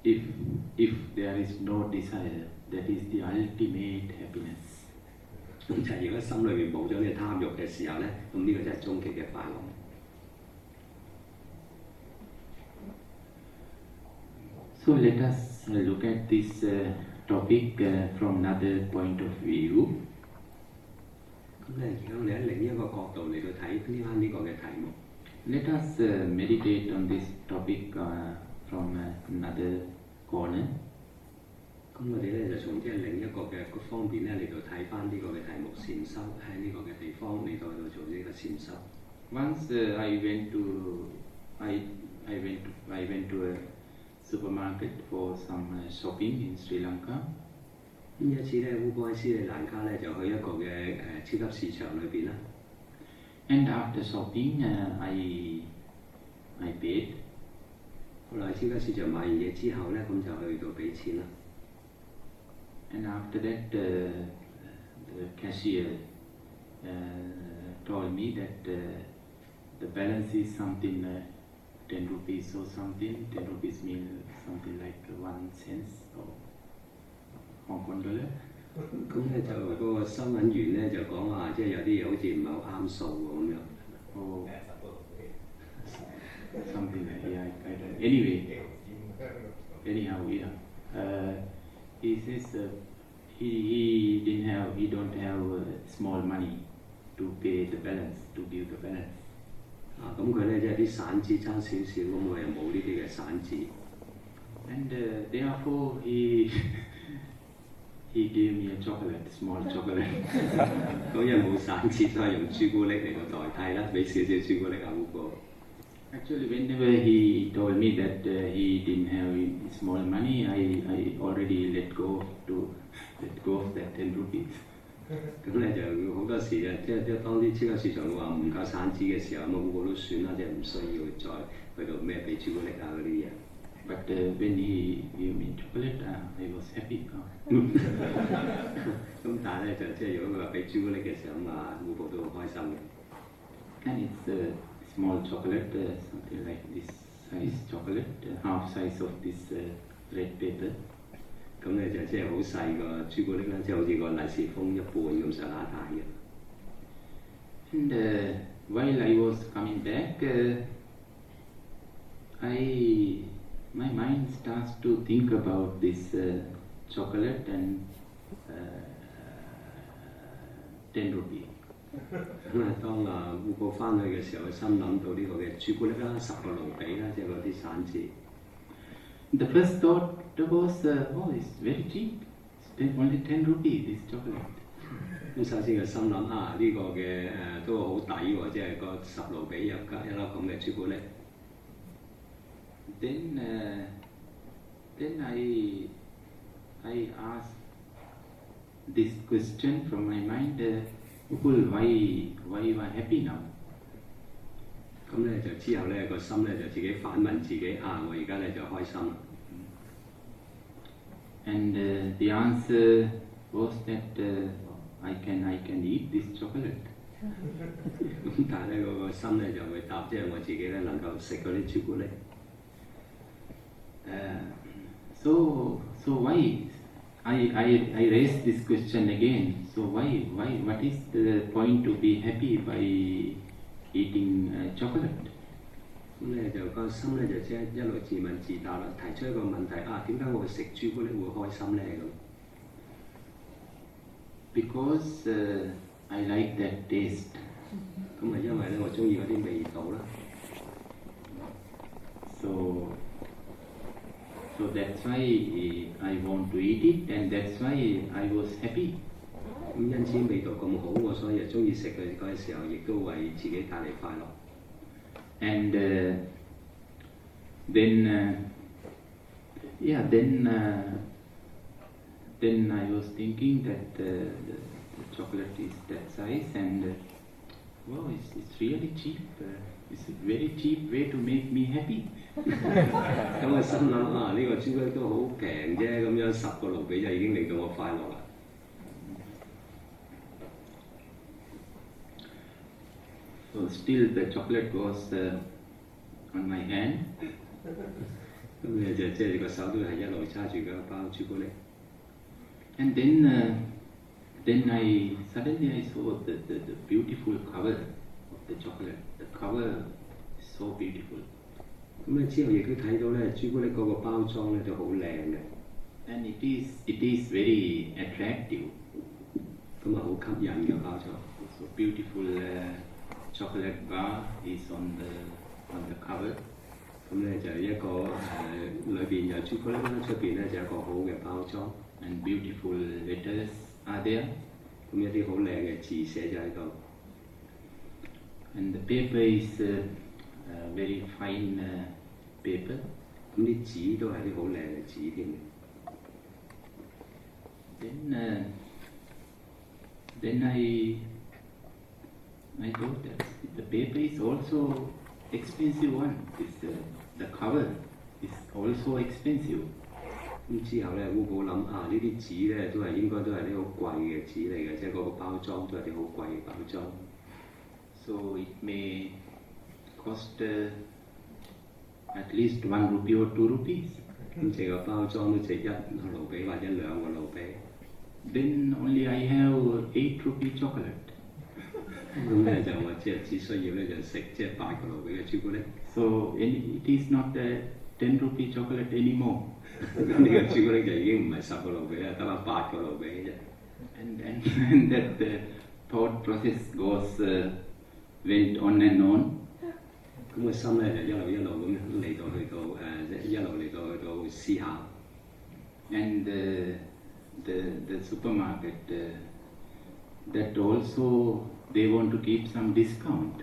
If there is no desire, that is the ultimate happiness. 咁就係如果心裏面冇咗呢個貪欲嘅時候咧，咁呢個就係終極嘅快樂。So let us look at this topic from another point of view. 咁咧，而家我哋喺另一個角度嚟到睇呢個嘅題目。Let us meditate on this topic from another corner. 咁我哋咧就從即係另一個嘅方面咧嚟到睇翻呢個嘅題目禪修，喺呢個嘅地方嚟到做呢個禪修。Once I went to a supermarket for some shopping in Sri Lanka. 呢一次咧，烏波喺斯里蘭卡咧就去一個嘅超級市場裏邊啦。And after shopping, I paid. 後來超級市場買完嘢之後咧，咁就去到俾錢啦。And after that, the cashier told me that the balance is something 10 rupees or something. 10 rupees means something like 1 cent or Hong Kong dollar. 咁咧就嗰個收銀員咧就講話，即係有啲嘢好似唔係好啱數喎咁樣。Oh, something like yeah, I don't. Anyway, anyhow, yeah. He says he don't have small money to pay the balance, to give the balance. 咁佢咧即係啲散紙爭少少，咁我又冇呢啲嘅散紙。And therefore he gave me a chocolate, small chocolate. 咁因為冇散紙，所以用朱古力嚟到代替啦，俾少少朱古力好過。Actually, whenever he told me that he didn't have small money, I already let go of that 10 rupees. 咁咧就好多時啊，即係當啲超級市場話唔夠散紙嘅時候，咁個個都算啦，即係唔需要再去到咩俾朱古力啊嗰啲嘢。But when he gave me chocolate, I was happy. 咁但係咧就即係如果佢話俾朱古力嘅時候咁啊，個個都好開心嘅。And it's small chocolate, something like this size chocolate, half size of this red paper. 咁咧就即係好細個朱古力啦，即係好似個利是封一半咁上下大嘅。And while I was coming back, my mind starts to think about this chocolate and 10 rupees. 咁啊，當烏布翻去嘅時候，佢心諗到呢個嘅朱古力啦，10個盧比啦，即係嗰啲散紙。The first thought was, oh, it's very cheap. It's only 10 rupees, this chocolate. 咁首先佢心諗啊，呢個嘅都好抵喎，即係個10盧比一粒咁嘅朱古力。Then I asked this question from my mind, why you are happy now? 咁咧就之後咧個心咧就自己反問自己我而家咧就開心啦。And the answer was that I can eat this chocolate. 咁但係咧嗰個心咧就會答，即係我自己咧能夠食嗰啲朱古力。So why I raise this question again? So why what is the point to be happy by eating chocolate? 咁咧就個心咧就即係一路自問自答啦，提出一個問題點解我食朱古力會開心咧咁？ Because I like that taste. 咁因為咧我中意嗰啲味道啦。So that's why I want to eat it, and that's why I was happy. 咁因此味道咁好，我所以就中意食佢嗰陣時候，亦都為自己帶嚟快樂。And then I was thinking that the chocolate is that size, and wow, it's really cheap. It's a very cheap way to make me happy. 咁我心諗呢個朱古力都好平啫，咁樣10個盧比就已經令到我快樂啦。So still the chocolate was on my hand. 咁你就即係個手都係一路揸住嗰包朱古力。And then I suddenly saw the beautiful cover of the chocolate. The cover is so beautiful. 咁咧之後亦都睇到咧朱古力嗰個包裝咧就好靚嘅。And it is very attractive. 咁好吸引嘅包裝。So beautiful chocolate bar is on the cover. 咁咧就一個裏邊有朱古力啦，出邊咧就一個好嘅包裝。And beautiful letters are there. 咁一啲好靚嘅字寫咗喺度。And the paper is very fine paper. 咁啲紙都係啲好靚嘅紙添。Then I thought that the paper is also expensive one. The cover is also expensive. 咁之後咧，烏普諗呢啲紙咧都係應該都係啲好貴嘅紙嚟嘅，即係嗰個包裝都係啲好貴嘅包裝。So it may cost at least 1 rupee or 2 rupees. 咁成個包裝都值1盧比或者2個盧比。Then only I have 8 rupee chocolate. 咁咧就我只需要咧就食即係8個盧比嘅朱古力。So it is not 10 rupee chocolate anymore. 咁呢個朱古力就已經唔係10個盧比啦，得翻8個盧比嘅啫。And that thought process went on and on. 咁個心咧就一路咁嚟到去到一路嚟到去到思考。And the supermarket that also they want to keep some discount.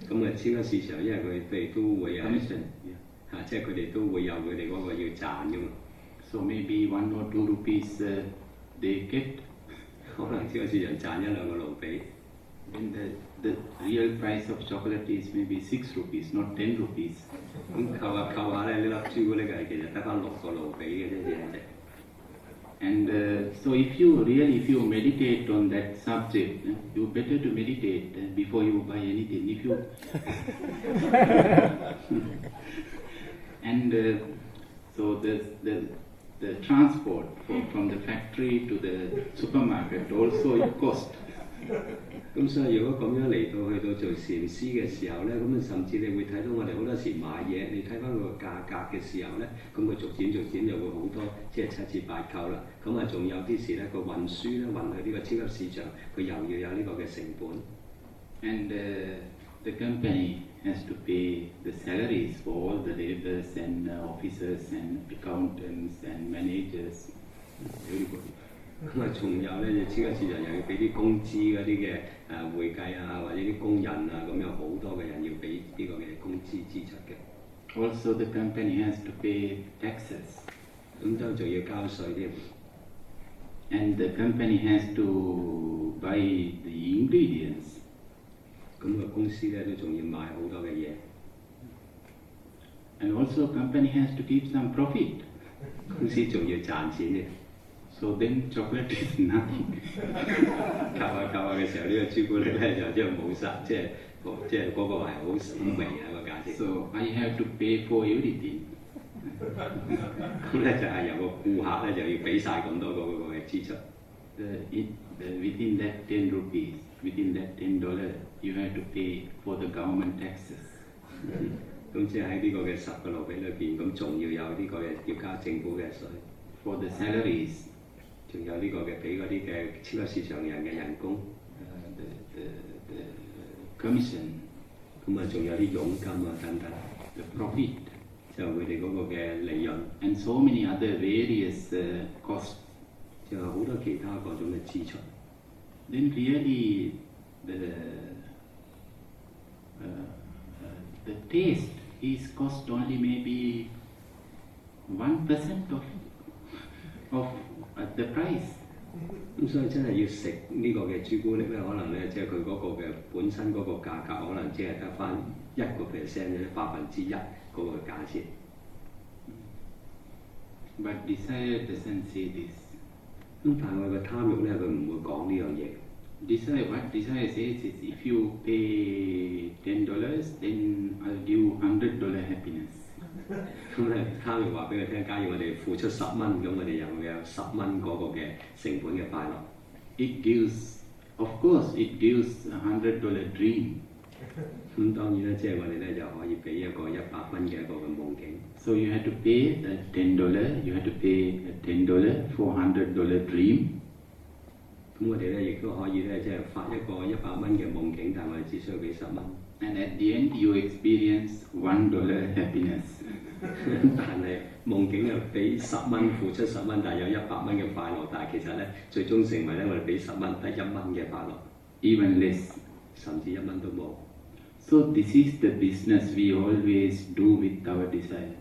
咁超級市場因為佢哋都會即係佢哋都會有佢哋嗰個要賺㗎嘛。So maybe 1 or 2 rupees they get. 可能超級市場賺1、2個盧比。And the real price of chocolate is maybe 6 rupees, not 10 rupees. 咁扣下咧，呢粒朱古力其實得翻6個盧比嘅啫。And so if you meditate on that subject, you better to meditate before you buy anything. If you and so the transport from the factory to the supermarket also it cost. 咁所以如果咁樣嚟到去到做禪師嘅時候咧，咁甚至你會睇到我哋好多時買嘢，你睇翻個價格嘅時候咧，咁佢逐漸就會好多即係7折8扣啦。咁仲有啲時咧個運輸咧運去呢個超級市場，佢又要有呢個嘅成本。And the company has to pay the salaries for all the laborers and officers and accountants and managers, everybody. 咁仲有咧，超級市場又要俾啲工資嗰啲嘅會計或者啲工人咁有好多嘅人要俾呢個嘅工資支出嘅。Also the company has to pay taxes. 咁都仲要交稅添。And the company has to buy the ingredients. 咁個公司咧都仲要買好多嘅嘢。And also company has to keep some profit. 公司仲要賺錢嘅。So then chocolate is nothing. 夾下嘅時候，呢個朱古力咧就即係冇晒，即係嗰個係好微啊個價錢。So I have to pay for everything. 咁咧就係由個顧客咧就要俾晒咁多個嘅支出。Within that 10 rupees, within that $10, you have to pay for the government taxes. 咁即係喺呢個嘅10個盧比裏邊，咁仲要有呢個嘅要交政府嘅稅。For the salaries. 仲有呢個嘅俾嗰啲嘅超級市場人嘅人工。The commission. 咁啊，仲有啲佣金啊等等。The profit. 就佢哋嗰個嘅利潤。And so many other various costs. 就有好多其他各種嘅支出。Then really the taste is cost only maybe 1% of the price. 咁所以真係要食呢個嘅朱古力咧，可能咧即係佢嗰個嘅本身嗰個價格，可能只係得翻1%咧1%嗰個價錢。But desire doesn't say this. 咁但係我嘅貪欲咧，佢唔會講呢樣嘢。What desire says is, if you pay $10, then I'll give you $100 happiness. 咁咧貪欲話俾佢聽，假如我哋付出10蚊，咁我哋又會有10蚊嗰個嘅成本嘅快樂。It gives, of course, it gives $100 dream. 咁當然咧，即係我哋咧就可以俾一個100蚊嘅一個嘅夢境。So you have to pay $10. You have to pay $10 for $100 dream. 咁我哋咧亦都可以咧，即係發一個100蚊嘅夢境，但係我哋只需要俾10蚊。And at the end, you experience $1 happiness. 但係夢境又俾10蚊，付出10蚊，但係有100蚊嘅快樂。但係其實咧，最終成為咧我哋俾10蚊得1蚊嘅快樂。Even less. 甚至1蚊都冇。So this is the business we always do with our desire.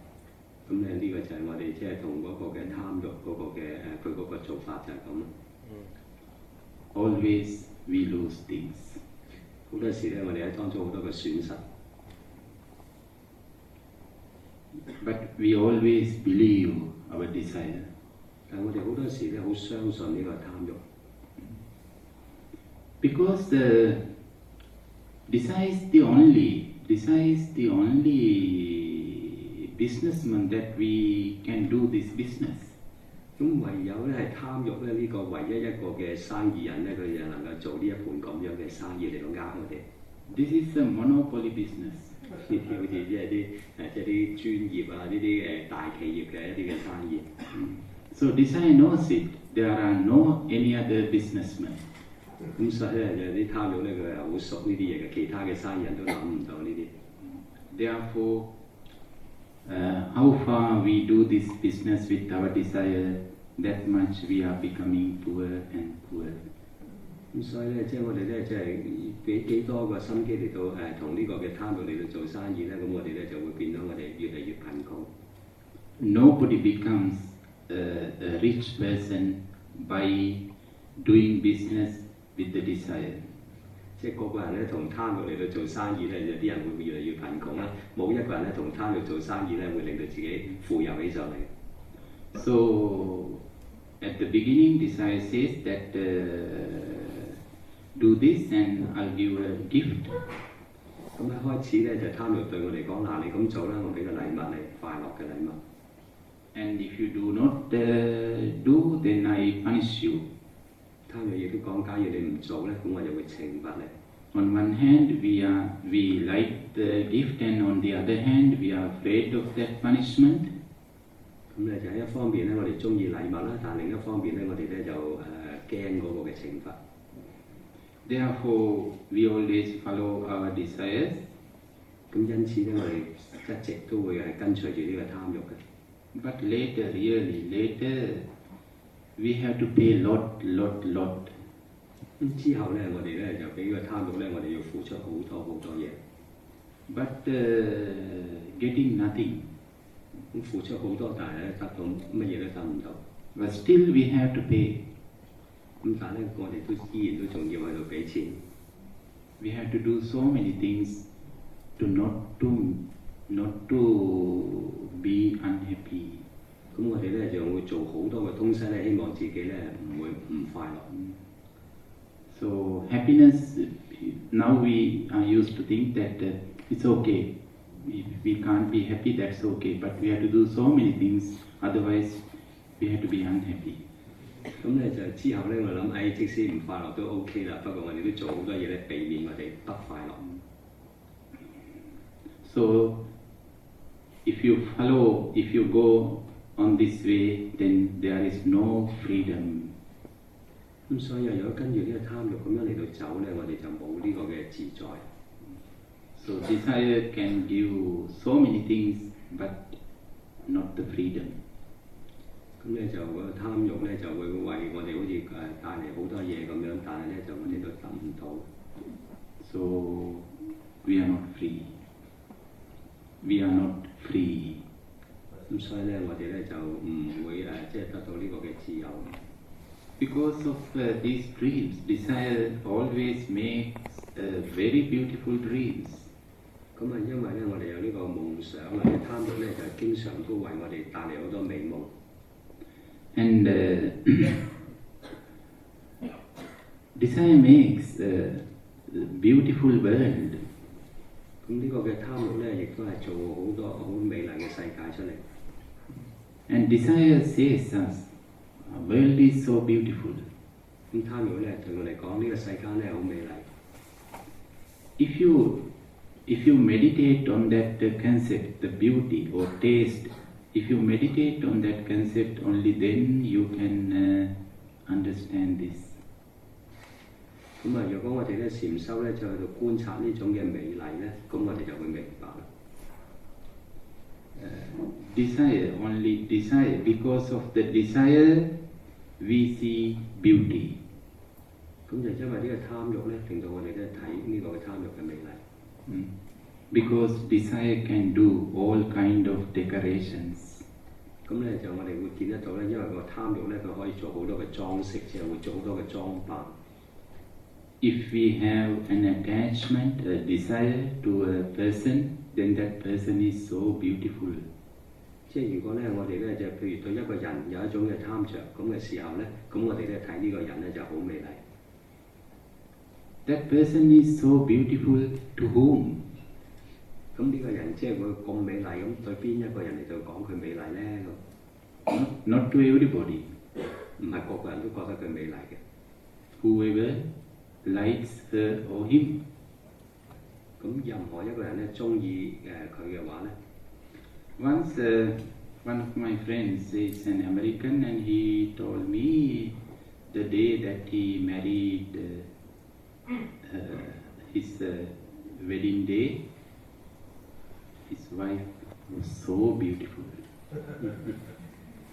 咁咧呢個就係我哋即係同嗰個嘅貪欲嗰個嘅佢嗰個做法就係咁。Always we lose things. 好多時咧，我哋喺當中好多嘅損失。But we always believe our desire. 但係我哋好多時咧，好相信呢個貪欲。Because desire is the only businessman that we can do this business. 咁唯有咧係貪欲咧呢個唯一一個嘅生意人咧，佢就能夠做呢一盤咁樣嘅生意嚟到我哋。This is a monopoly business. 呢啲好似即係啲專業啊，呢啲大企業嘅一啲嘅生意。So desire knows it. There are no any other businessmen. 咁所以咧有啲貪欲咧，佢係好熟呢啲嘢嘅，其他嘅生意人都諗唔到呢啲。Therefore, how far we do this business with our desire, that much we are becoming poorer and poorer. 咁所以咧，即係我哋咧，即係俾幾多個心機嚟到同呢個嘅貪欲嚟到做生意咧，咁我哋咧就會變到我哋越嚟越貧窮。Nobody becomes a rich person by doing business with the desire. 即係個個人咧同貪欲嚟到做生意咧，有啲人會越嚟越貧窮啦。冇一個人咧同貪欲做生意咧，會令到自己富有起上嚟。So at the beginning, desire says that do this and I'll give a gift. 咁一開始咧就貪欲對我嚟講，嗱你咁做啦，我俾個禮物你，快樂嘅禮物。And if you do not do, then I punish you. 貪欲亦都講，假如你唔做咧，咁我就會懲罰你。On one hand, we like the gift, and on the other hand, we are afraid of that punishment. 咁咧就喺一方面咧，我哋中意禮物啦，但另一方面咧，我哋咧就驚嗰個嘅懲罰。Therefore, we always follow our desires. 咁因此咧，我哋一直都會係跟隨住呢個貪欲嘅。But later, we have to pay lot. 咁之後咧，我哋咧就俾個貪欲咧，我哋要付出好多嘢。But getting nothing. 咁付出好多，但係咧得到乜嘢都得唔到。But still we have to pay. 咁但係咧，我哋都依然都仲要喺度俾錢。We have to do so many things to not to be unhappy. 咁我哋咧就會做好多嘅東西咧，希望自己咧唔會唔快樂。So happiness, now we are used to think that it's okay. We can't be happy, that's okay. But we have to do so many things, otherwise we have to be unhappy. 咁咧就之後咧，我諗即使唔快樂都 OK 啦。不過我哋都做好多嘢咧，避免我哋不快樂。So if you go on this way, then there is no freedom. 咁所以如果跟住呢個貪慾咁樣嚟到走咧，我哋就冇呢個嘅自在。So desire can give so many things, but not the freedom. 咁咧就個貪慾咧就會為我哋好似帶嚟好多嘢咁樣，但係咧就我哋都得唔到。So we are not free. We are not free. 咁所以咧，我哋咧就唔會即係得到呢個嘅自由。Because of these dreams, desire always makes very beautiful dreams. 咁因為咧，我哋有呢個夢想或者貪慾咧，就經常都為我哋帶嚟好多美夢。And desire makes a beautiful world. 咁呢個嘅貪慾咧，亦都係做好多好美麗嘅世界出嚟。And desire says us, world is so beautiful. 咁貪慾咧對我嚟講，呢個世間咧好美麗。If you meditate on that concept, the beauty or taste, if you meditate on that concept, only then you can understand this. 咁如果我哋咧禪修咧，就喺度觀察呢種嘅美麗咧，咁我哋就會明白啦。Only desire. Because of the desire, we see beauty. 咁就因為呢個貪慾咧，令到我哋咧睇呢個貪慾嘅美麗。Because desire can do all kind of decorations. 咁咧就我哋會見得到咧，因為個貪慾咧，佢可以做好多嘅裝飾，即係會做好多嘅裝扮。If we have an attachment, a desire to a person, then that person is so beautiful. 即係如果咧，我哋咧就譬如對一個人有一種嘅貪着咁嘅時候咧，咁我哋咧睇呢個人咧就好美麗。That person is so beautiful to whom? 咁呢個人即係佢咁美麗，咁對邊一個人嚟到講佢美麗咧？ Not to everybody. 唔係個個人都覺得佢美麗嘅。Whoever likes her or him. 咁任何一個人咧中意佢嘅話咧。Once one of my friends is an American and he told me the day that he married his wedding day, his wife was so beautiful.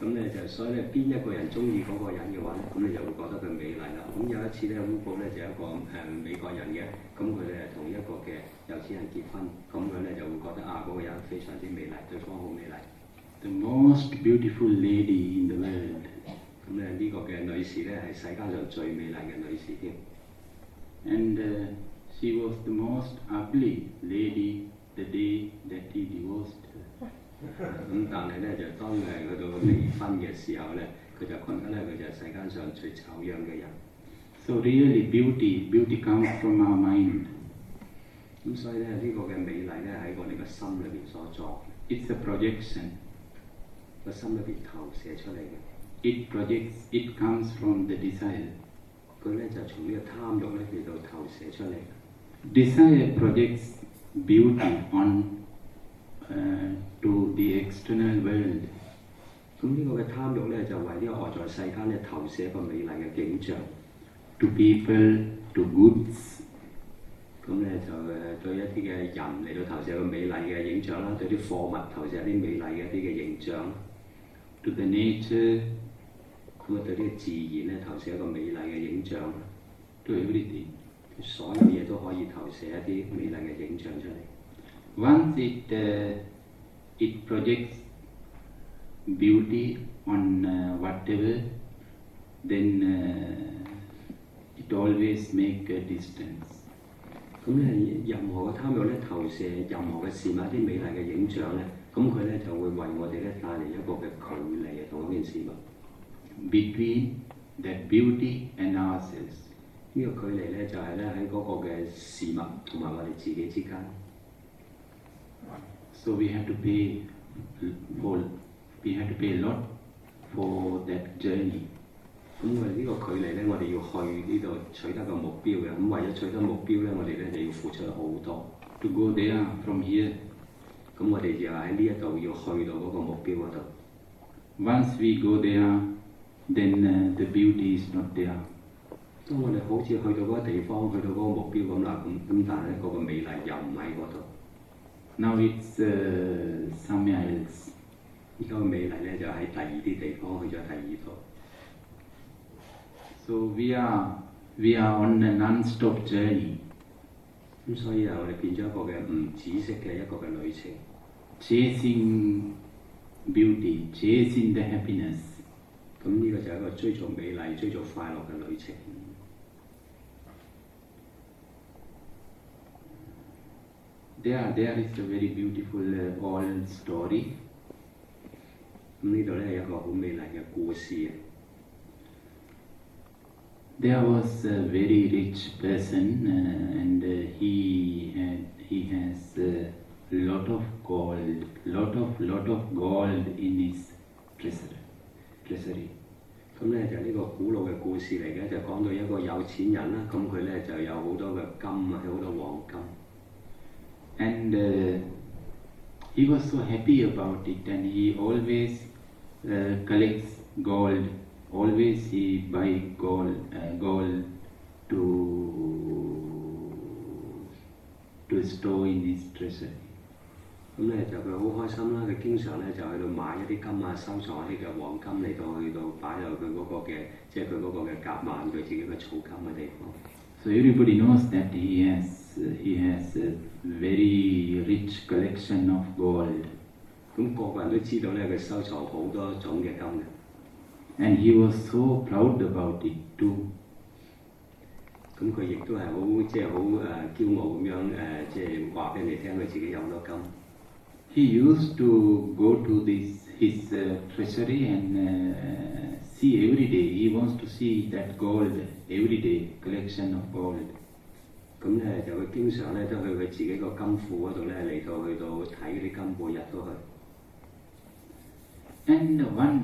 咁咧就所以咧，邊一個人中意嗰個人嘅話咧，咁你就會覺得佢美麗啦。咁有一次咧，烏布咧就一個美國人嘅，咁佢咧同一個嘅有錢人結婚，咁佢咧就會覺得嗰個人非常之美麗，對方好美麗。The most beautiful lady in the world. 咁咧呢個嘅女士咧係世界上最美麗嘅女士添。And she was the most ugly lady the day that he divorced her. 咁但係咧就當去到離婚嘅時候咧，佢就覺得咧佢就係世界上最醜樣嘅人。So really beauty comes from our mind. 咁所以咧呢個嘅美麗咧喺我哋嘅心裏邊所作。It's a projection. 個心裏邊投射出嚟嘅。It comes from the desire. 佢咧就從呢個貪慾咧嚟到投射出嚟。Desire projects beauty on to the external world. 咁呢個嘅貪慾咧就為呢個外在世間咧投射一個美麗嘅景象。To people, to goods. 咁咧就對一啲嘅人嚟到投射一個美麗嘅影像啦，對啲貨物投射一啲美麗嘅一啲嘅形象。To the nature. 咁對呢個自然咧投射一個美麗嘅影像。To everything. 所有嘢都可以投射一啲美麗嘅影像出嚟。Once it projects beauty on whatever, then it always make a distance. 咁咧，任何嘅貪慾咧投射任何嘅事物，啲美麗嘅影像咧，咁佢咧就會為我哋咧帶嚟一個嘅距離同嗰件事物。Between that beauty and ourselves. 呢個距離咧就係咧喺嗰個嘅事物同埋我哋自己之間。So we have to pay a lot for that journey. 咁我哋呢個距離咧，我哋要去呢度取得個目標嘅。咁為咗取得目標咧，我哋咧就要付出好多。To go there from here. 咁我哋就喺呢一度要去到嗰個目標嗰度。Once we go there, then the beauty is not there. 當我哋好似去到嗰個地方，去到嗰個目標咁啦，咁但係咧嗰個美麗又唔喺嗰度。Now it's somewhere else. 而家個美麗咧就喺第二啲地方，去咗第二度。So we are on a non-stop journey. 咁所以我哋變咗一個嘅唔止息嘅一個嘅旅程。Chasing beauty, chasing the happiness. 咁呢個就係一個追逐美麗、追逐快樂嘅旅程。There is a very beautiful old story. 咁呢度咧有一個好美麗嘅故事。There was a very rich person, and he has a lot of gold in his treasury. 咁咧就呢個古老嘅故事嚟嘅，就講到一個有錢人啦，咁佢咧就有好多嘅金啊，有好多黃金。And he was so happy about it, and he always collects gold. Always he buy gold to store in his treasury. 咁咧就佢好開心啦，佢經常咧就去到買一啲金啊，收藏一啲嘅黃金嚟到去到擺入佢嗰個嘅，即係佢嗰個嘅夾萬，佢自己嘅儲金嘅地方。So everybody knows that he has a very rich collection of gold. 咁個個人都知道咧，佢收藏好多種嘅金嘅。And he was so proud about it too. 咁佢亦都係好即係好驕傲咁樣即係話俾人哋聽佢自己有好多金。He used to go to his treasury and see every day. He wants to see that gold every day, collection of gold. 咁咧就佢經常咧都去佢自己個金庫嗰度咧嚟到去到睇嗰啲金，每日都去。And one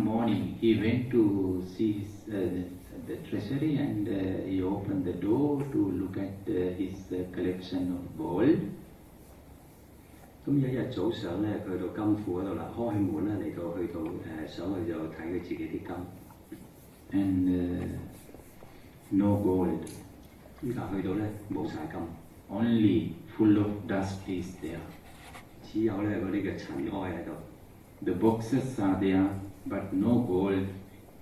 morning, he went to see the treasury, and he opened the door to look at his collection of gold. 咁有一日早上咧，佢去到金庫嗰度啦，開門啦嚟到去到想去就睇佢自己啲金。And no gold. 咁但係去到咧冇晒金。Only full of dust is there. 只有咧嗰啲嘅塵埃喺度。The boxes are there, but no gold,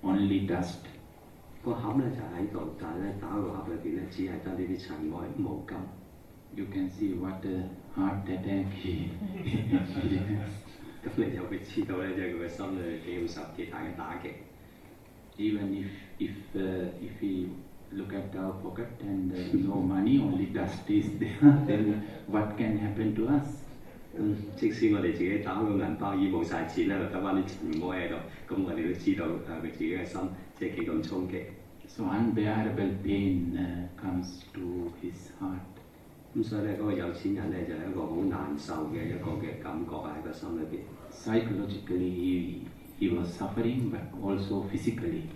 only dust. 個盒咧就喺度，但係咧打個盒裏邊咧只係得呢啲塵埃，冇金。You can see what a heart attack he has. 咁你就會知道咧，即係佢嘅心裏幾大嘅打擊。Even if we look at our pocket and no money, only dust is there, then what can happen to us? 即使我哋自己打個銀包已冇晒錢啦，得翻啲塵埃喺度，咁我哋都知道佢自己嘅心即係幾咁衝擊。So unbearable pain comes to his heart. 咁所以咧，嗰個有錢人咧就係一個好難受嘅一個嘅感覺喺個心裏邊。Psychologically, he was suffering, but also physically.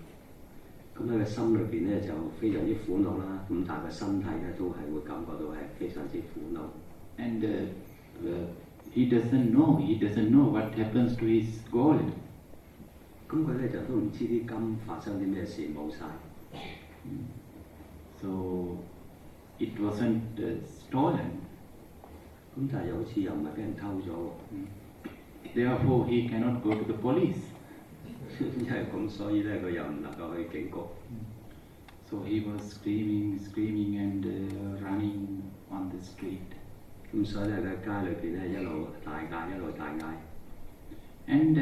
咁喺個心裏邊咧就非常之苦惱啦，咁但係個身體咧都係會感覺到係非常之苦惱。And he doesn't know what happens to his gold. 咁佢咧就都唔知啲金發生啲咩事冇晒。So it wasn't stolen. 咁但係又好似又唔係俾人偷咗。Therefore he cannot go to the police. 因為咁，所以咧佢又唔能夠去警局。So he was screaming and running on the street. 咁所以咧喺街裏邊咧一路大嗌。And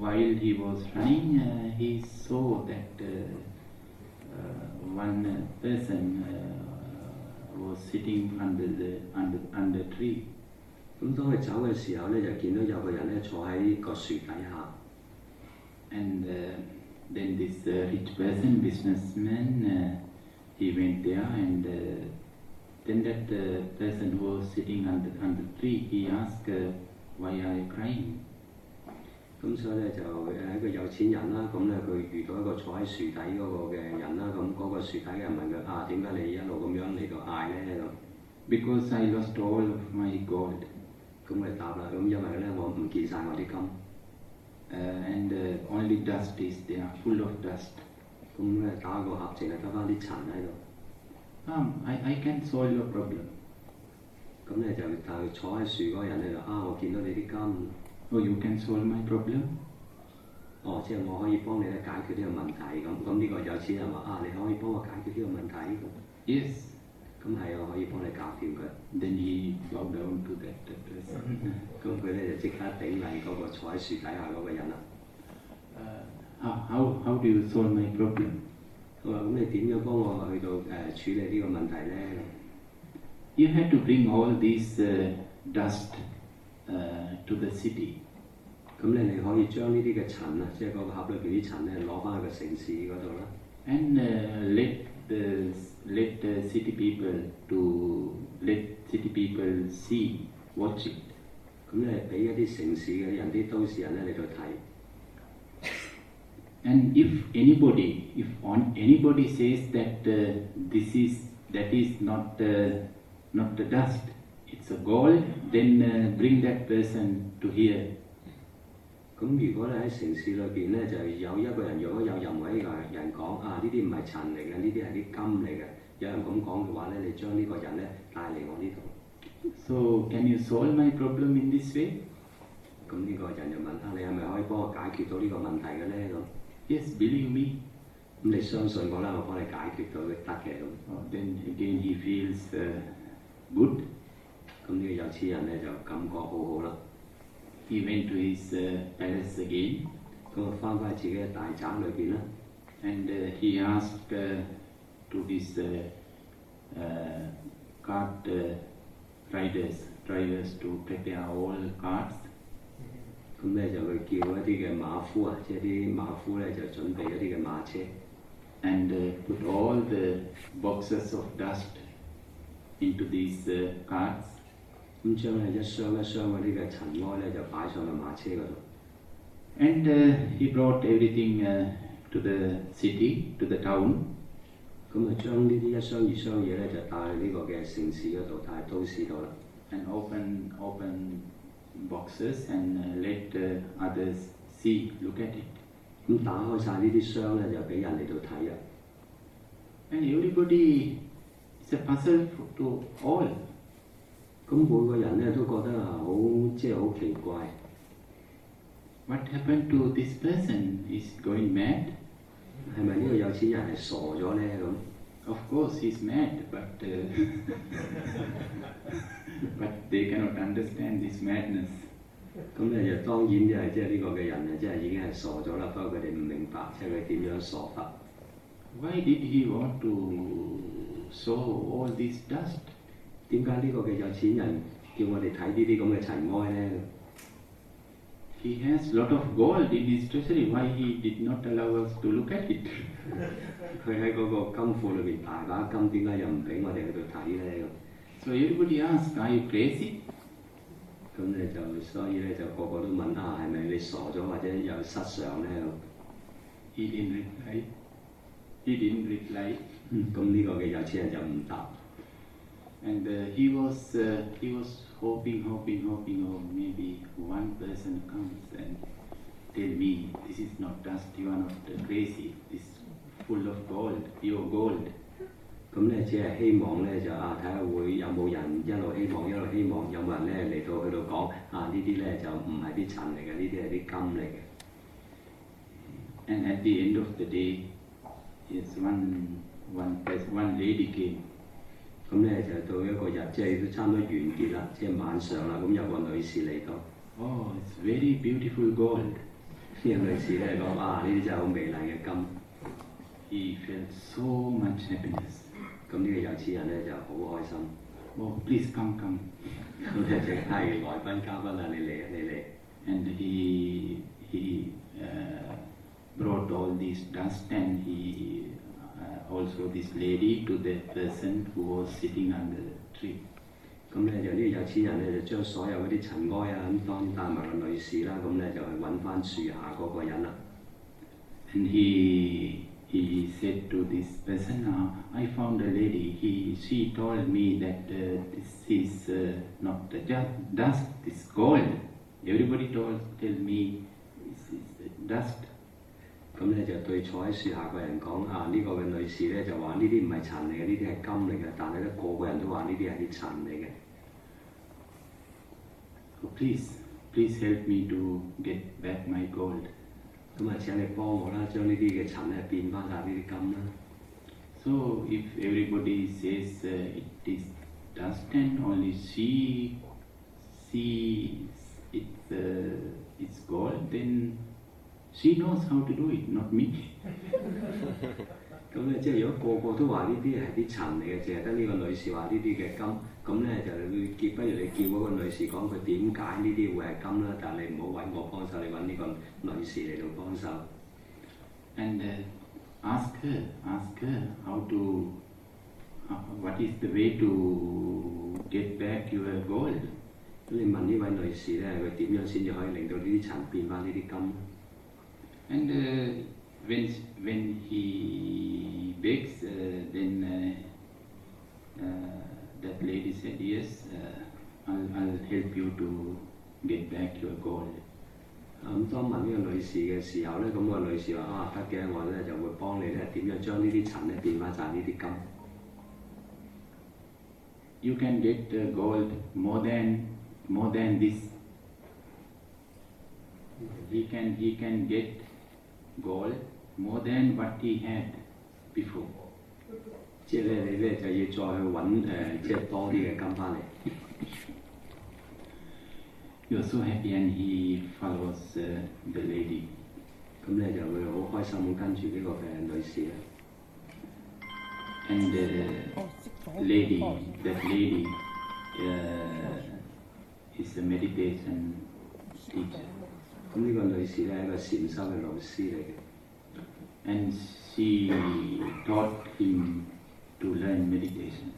while he was running, he saw that one person was sitting under tree. 咁當佢走嘅時候咧，就見到有個人咧坐喺個樹底下。And then this rich person, businessman, he went there, and then that person who was sitting under tree, he asked, "Why are you crying?" 咁所以咧就一個有錢人啦，咁咧佢遇到一個坐喺樹底嗰個嘅人啦，咁嗰個樹底嘅人問佢啊，點解你一路咁樣嚟到嗌咧咁 Because I lost all of my gold. 咁佢答啦，咁因為咧我唔見晒我啲金。And only dust is there, full of dust. 咁咧打個盒，淨係得翻啲塵喺度。I can solve your problem. 咁咧就坐喺樹嗰個人咧就我見到你啲金。Oh, you can solve my problem? 即係我可以幫你咧解決呢個問題咁呢個有錢人話你可以幫我解決呢個問題咁。Yes. 咁係我可以幫你搞掂佢。Then he bowed down to that person. 咁佢咧就即刻頂禮嗰個坐喺樹底下嗰個人啦。How do you solve my problem? 佢話：咁你點樣幫我去到處理呢個問題咧 You had to bring all this dust to the city. 咁你可以將呢啲嘅塵啊，即係嗰個盒裏邊啲塵咧，攞翻去個城市嗰度啦。And let the city people see, watch it. 咁咧俾一啲城市嘅人、啲都市人咧嚟到睇。And if anybody says that that is not the dust, it's a gold, then bring that person to here. 咁如果咧喺城市裏邊咧，就有一個人，如果有任何一個人講呢啲唔係塵嚟嘅，呢啲係啲金嚟嘅，有人咁講嘅話咧，你將呢個人咧帶嚟我呢度。So can you solve my problem in this way? 咁呢個人就問你係咪可以幫我解決到呢個問題嘅咧咁？Yes, believe me. 咁你相信我啦，我幫你解決到得嘅咁。Then again he feels good. 咁呢個有錢人咧就感覺好好啦。He went to his palace again. 咁翻返自己嘅大宅裏邊啦。And he asked to his cart drivers to prepare all carts. 咁咧就佢叫一啲嘅馬夫啊，即係啲馬夫咧就準備一啲嘅馬車。And put all the boxes of dust into these carts. 咁將咧一箱一箱嗰啲嘅塵埃咧就擺上去馬車嗰度。And he brought everything to the city, to the town. 咁將呢啲一箱二箱嘢咧就帶去呢個嘅城市嗰度，帶去都市度啦。And open boxes and let others see, look at it. 咁打開晒呢啲箱咧，就俾人嚟到睇啊。And everybody is a puzzle to all. 咁每個人咧都覺得即係好奇怪。What happened to this person? Is going mad? 係咪呢個有錢人係傻咗咧咁 Of course he's mad, but they cannot understand this madness. 咁咧就當然就係即係呢個嘅人啊，即係已經係傻咗啦。不過佢哋唔明白，即係佢點樣傻法。Why did he want to show all this dust? 點解呢個嘅有錢人叫我哋睇呢啲咁嘅塵埃咧？ He has lot of gold in his treasury. Why he did not allow us to look at it? 佢喺嗰個金庫裏邊大把金，點解又唔俾我哋去到睇咧？ So everybody asked, "Are you crazy?" 咁咧所以咧就個個都問係咪你傻咗或者有失常咧？ He didn't reply. 咁呢個嘅有錢人就唔答。And he was hoping, maybe one person comes and tell me, this is not dust, you are not crazy, this is full of gold, pure gold. 咁咧只係希望咧就睇下會有冇人一路希望有冇人咧嚟到去到講呢啲咧就唔係啲塵嚟嘅，呢啲係啲金嚟嘅。And at the end of the day, yes, one lady came. 咁咧就到一個日，即係都差唔多完結啦，即係晚上啦。咁有個女士嚟到。Oh, it's very beautiful gold. 呢個女士咧講呢啲真係好美麗嘅金。he felt so much happiness. 咁呢個有錢人咧就好開心。Oh, please come. 咁咧就係來賓嘉賓啊，你嚟啊，你嚟。And he brought all this dust, and he also this lady to the person who was sitting under the tree. 咁咧就呢個有錢人咧就將所有嗰啲塵埃啊，咁當然帶埋個女士啦，咁咧就去揾翻樹下嗰個人啦。And he said to this person, I found a lady. She told me that this is not just dust, it's gold. Everybody tell me this is dust. 咁咧就對坐喺樹下個人講啊，呢個嘅女士咧就話呢啲唔係塵嚟嘅，呢啲係金嚟嘅，但係咧個個人都話呢啲係啲塵嚟嘅。Oh, please help me to get back my gold. 咁啊，請你幫我啦，將呢啲嘅塵咧變翻晒呢啲金啦。So if everybody says it is dust and only she sees it's gold, then she knows how to do it, not me. 咁咧，即係如果個個都話呢啲係啲塵嚟嘅，淨係得呢個女士話呢啲嘅金，咁咧就不如你叫嗰個女士講佢點解呢啲會係金啦，但係你唔好揾我幫手，你揾呢個女士嚟到幫手。And ask her what is the way to get back your gold. 咁你問呢位女士咧，佢點樣先至可以令到呢啲塵變翻呢啲金？ And when he begs, then that lady said, yes, I'll help you to get back your gold. 咁當問呢個女士嘅時候咧，咁個女士話啊得嘅，我咧就會幫你咧點樣將呢啲塵咧變翻晒呢啲金。You can get gold more than this. He can get gold more than what he had before. 即係咧，你咧就要再去揾即係多啲嘅金翻嚟。You're so happy, and he follows the lady. 咁咧就會好開心咁跟住呢個嘅女士啦。And that lady is a meditation teacher. 咁呢個女士咧係一個禪修嘅老師嚟嘅。And she taught him to learn meditation.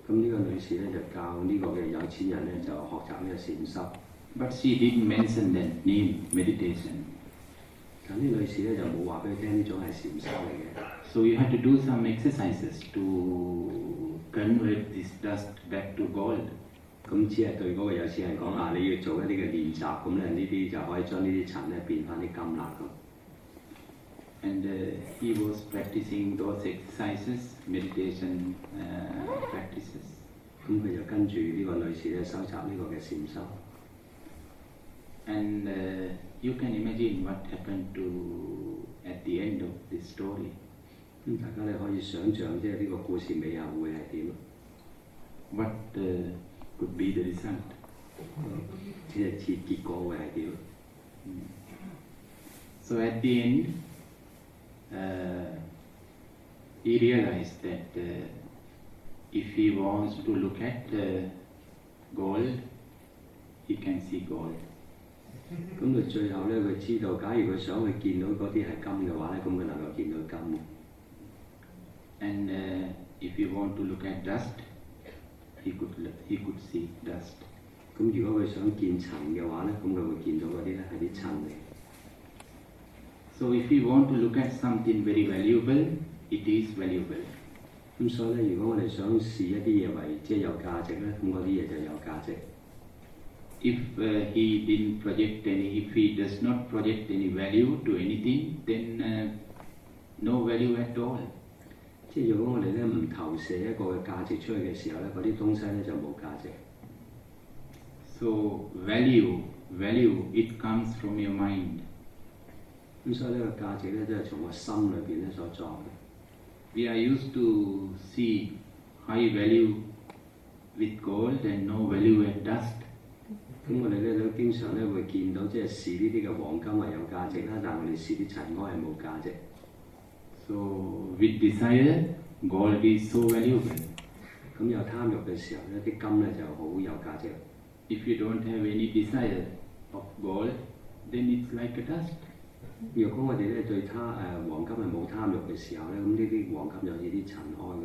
咁呢個女士咧就教呢個嘅有錢人咧就學習呢個禪修。But she didn't mention that name, meditation. 咁呢女士咧就冇話俾佢聽呢種係禪修嚟嘅。So you have to do some exercises to convert this dust back to gold. 咁只係對嗰個有錢人講啊，你要做一啲嘅練習，咁咧呢啲就可以將呢啲塵咧變翻啲金啦咁。And he was practicing those exercises, meditation practices. 咁佢就跟住呢個女士咧收集呢個嘅禪修。And you can imagine what happened to at the end of this story. 咁大家咧可以想像即係呢個故事尾後會係點？What could be the result? 即係結果會係點？So at the end, he realized that if he wants to look at gold, he can see gold. 咁佢最後咧，佢知道，假如佢想去見到嗰啲係金嘅話咧，咁佢能夠見到金。And if you want to look at dust, he could see dust. 咁如果佢想見塵嘅話咧，咁佢會見到嗰啲咧係啲塵嚟。So if you want to look at something very valuable, it is valuable. 咁所以咧，如果我哋想視一啲嘢為即係有價值咧，咁嗰啲嘢就有價值。If he does not project any value to anything, then no value at all. 即係如果我哋咧唔投射一個嘅價值出去嘅時候咧，嗰啲東西咧就冇價值。So value, it comes from your mind. 咁所以呢個價值咧都係從個心裏邊咧所作嘅。We are used to see high value with gold and no value at dust. 咁我哋咧都經常咧會見到，即係視呢啲嘅黃金係有價值啦，但係我哋視啲塵埃係冇價值。So with desire, gold is so valuable. 咁有貪欲嘅時候咧，啲金咧就好有價值。If you don't have any desire of gold, then it's like a dust. 如果我哋咧對黃金係冇貪欲嘅時候咧，咁呢啲黃金就似啲塵埃咁。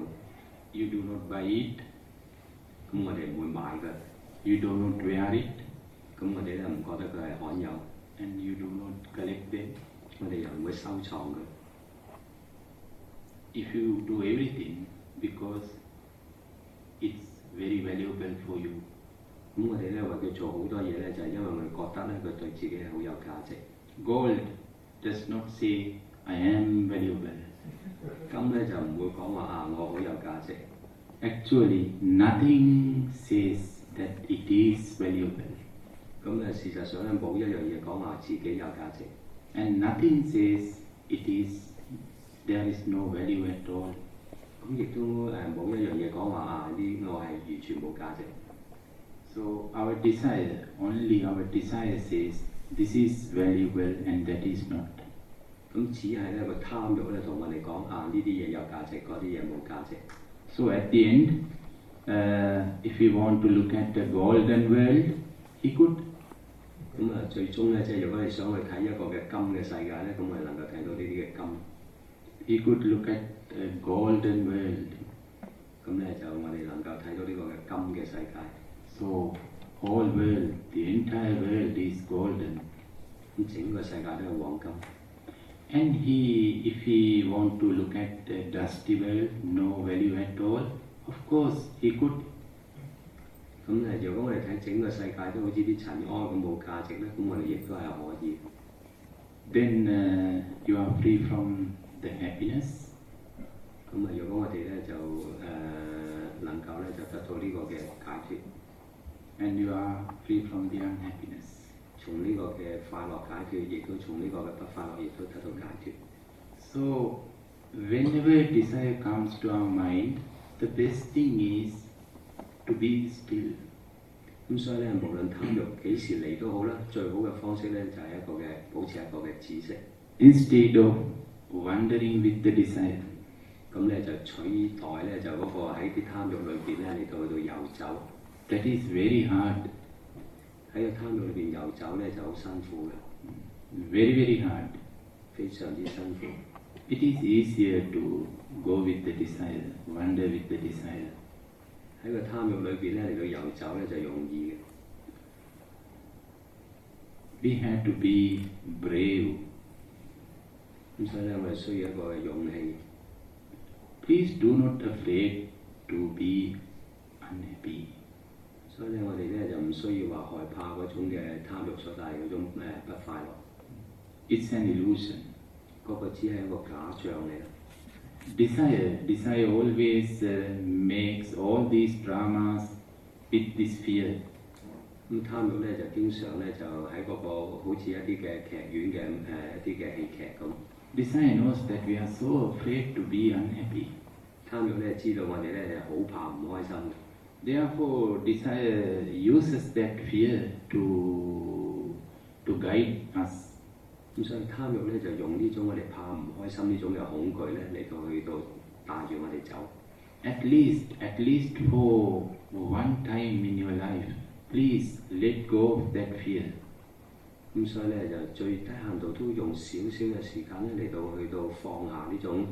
You do not buy it. 咁我哋唔會買嘅。You do not wear it. 咁我哋咧唔覺得佢係罕有。And you do not collect them. 我哋又唔會收藏佢。If you do everything because it's very valuable for you. 咁我哋咧為佢做好多嘢咧，就係因為我哋覺得咧佢對自己係好有價值。Gold does not say I am valuable. 金咧就唔會講話我好有價值。Actually, nothing says that it is valuable. 咁事實上咧冇一樣嘢講話自己有價值。And nothing says there is no value at all. 咁亦都冇一樣嘢講話呢我係完全冇價值。So only our desire says this is valuable and that is not. 咁只係咧個貪欲咧同我哋講呢啲嘢有價值，嗰啲嘢冇價值。So at the end, if we want to look at the golden world, he could. 咁最終咧，即係如果你想去睇一個嘅金嘅世界咧，咁我哋能夠睇到呢啲嘅金。He could look at the golden world. 咁咧就我哋能夠睇到呢個嘅金嘅世界。So whole world, the entire world is golden. 咁整個世界都係黃金。And if he want to look at the dusty world, no value at all, of course he could. 咁如果我哋睇整個世界都好似啲塵埃咁冇價值咧，咁我哋亦都係可以。Then you are free from the happiness. 咁如果我哋咧就能夠咧就得到呢個嘅解脫。And you are free from the unhappiness. 從呢個嘅快樂解脫，亦都從呢個嘅不快樂亦都得到解脫。So whenever desire comes to our mind, the best thing is to be still. 咁所以咧，無論貪欲幾時嚟都好啦，最好嘅方式咧就係一個嘅保持一個嘅止息。Instead of wandering with the desire. 咁咧就取代咧就嗰個喺啲貪欲裏邊咧嚟到去遊走。That is very hard. 喺個貪欲裏邊遊走咧就好辛苦嘅。Very, very hard. 非常之辛苦。It is easier to go with the desire, wander with the desire. 喺個貪欲裏邊咧嚟到遊走咧就容易嘅。We have to be brave. 咁所以咧，我哋需要一個勇氣。Please do not afraid to be unhappy. 所以咧，我哋咧就唔需要話害怕嗰種嘅貪欲所帶嚟嗰種不快樂。It's an illusion. 嗰個只係一個假象嚟。Desire always makes all these dramas with this fear. 咁貪欲咧就經常咧就喺嗰個好似一啲嘅劇院嘅一啲嘅戲劇咁。Desire knows that we are so afraid to be unhappy. 貪欲咧知道我哋咧好怕唔開心。Therefore, desire uses that fear to guide us. 咁所以貪欲咧就用呢種我哋怕唔開心呢種嘅恐懼咧嚟到去到帶住我哋走。At least for one time in your life, please let go of that fear. 咁所以咧就最低限度都用少少嘅時間咧嚟到去到放下呢種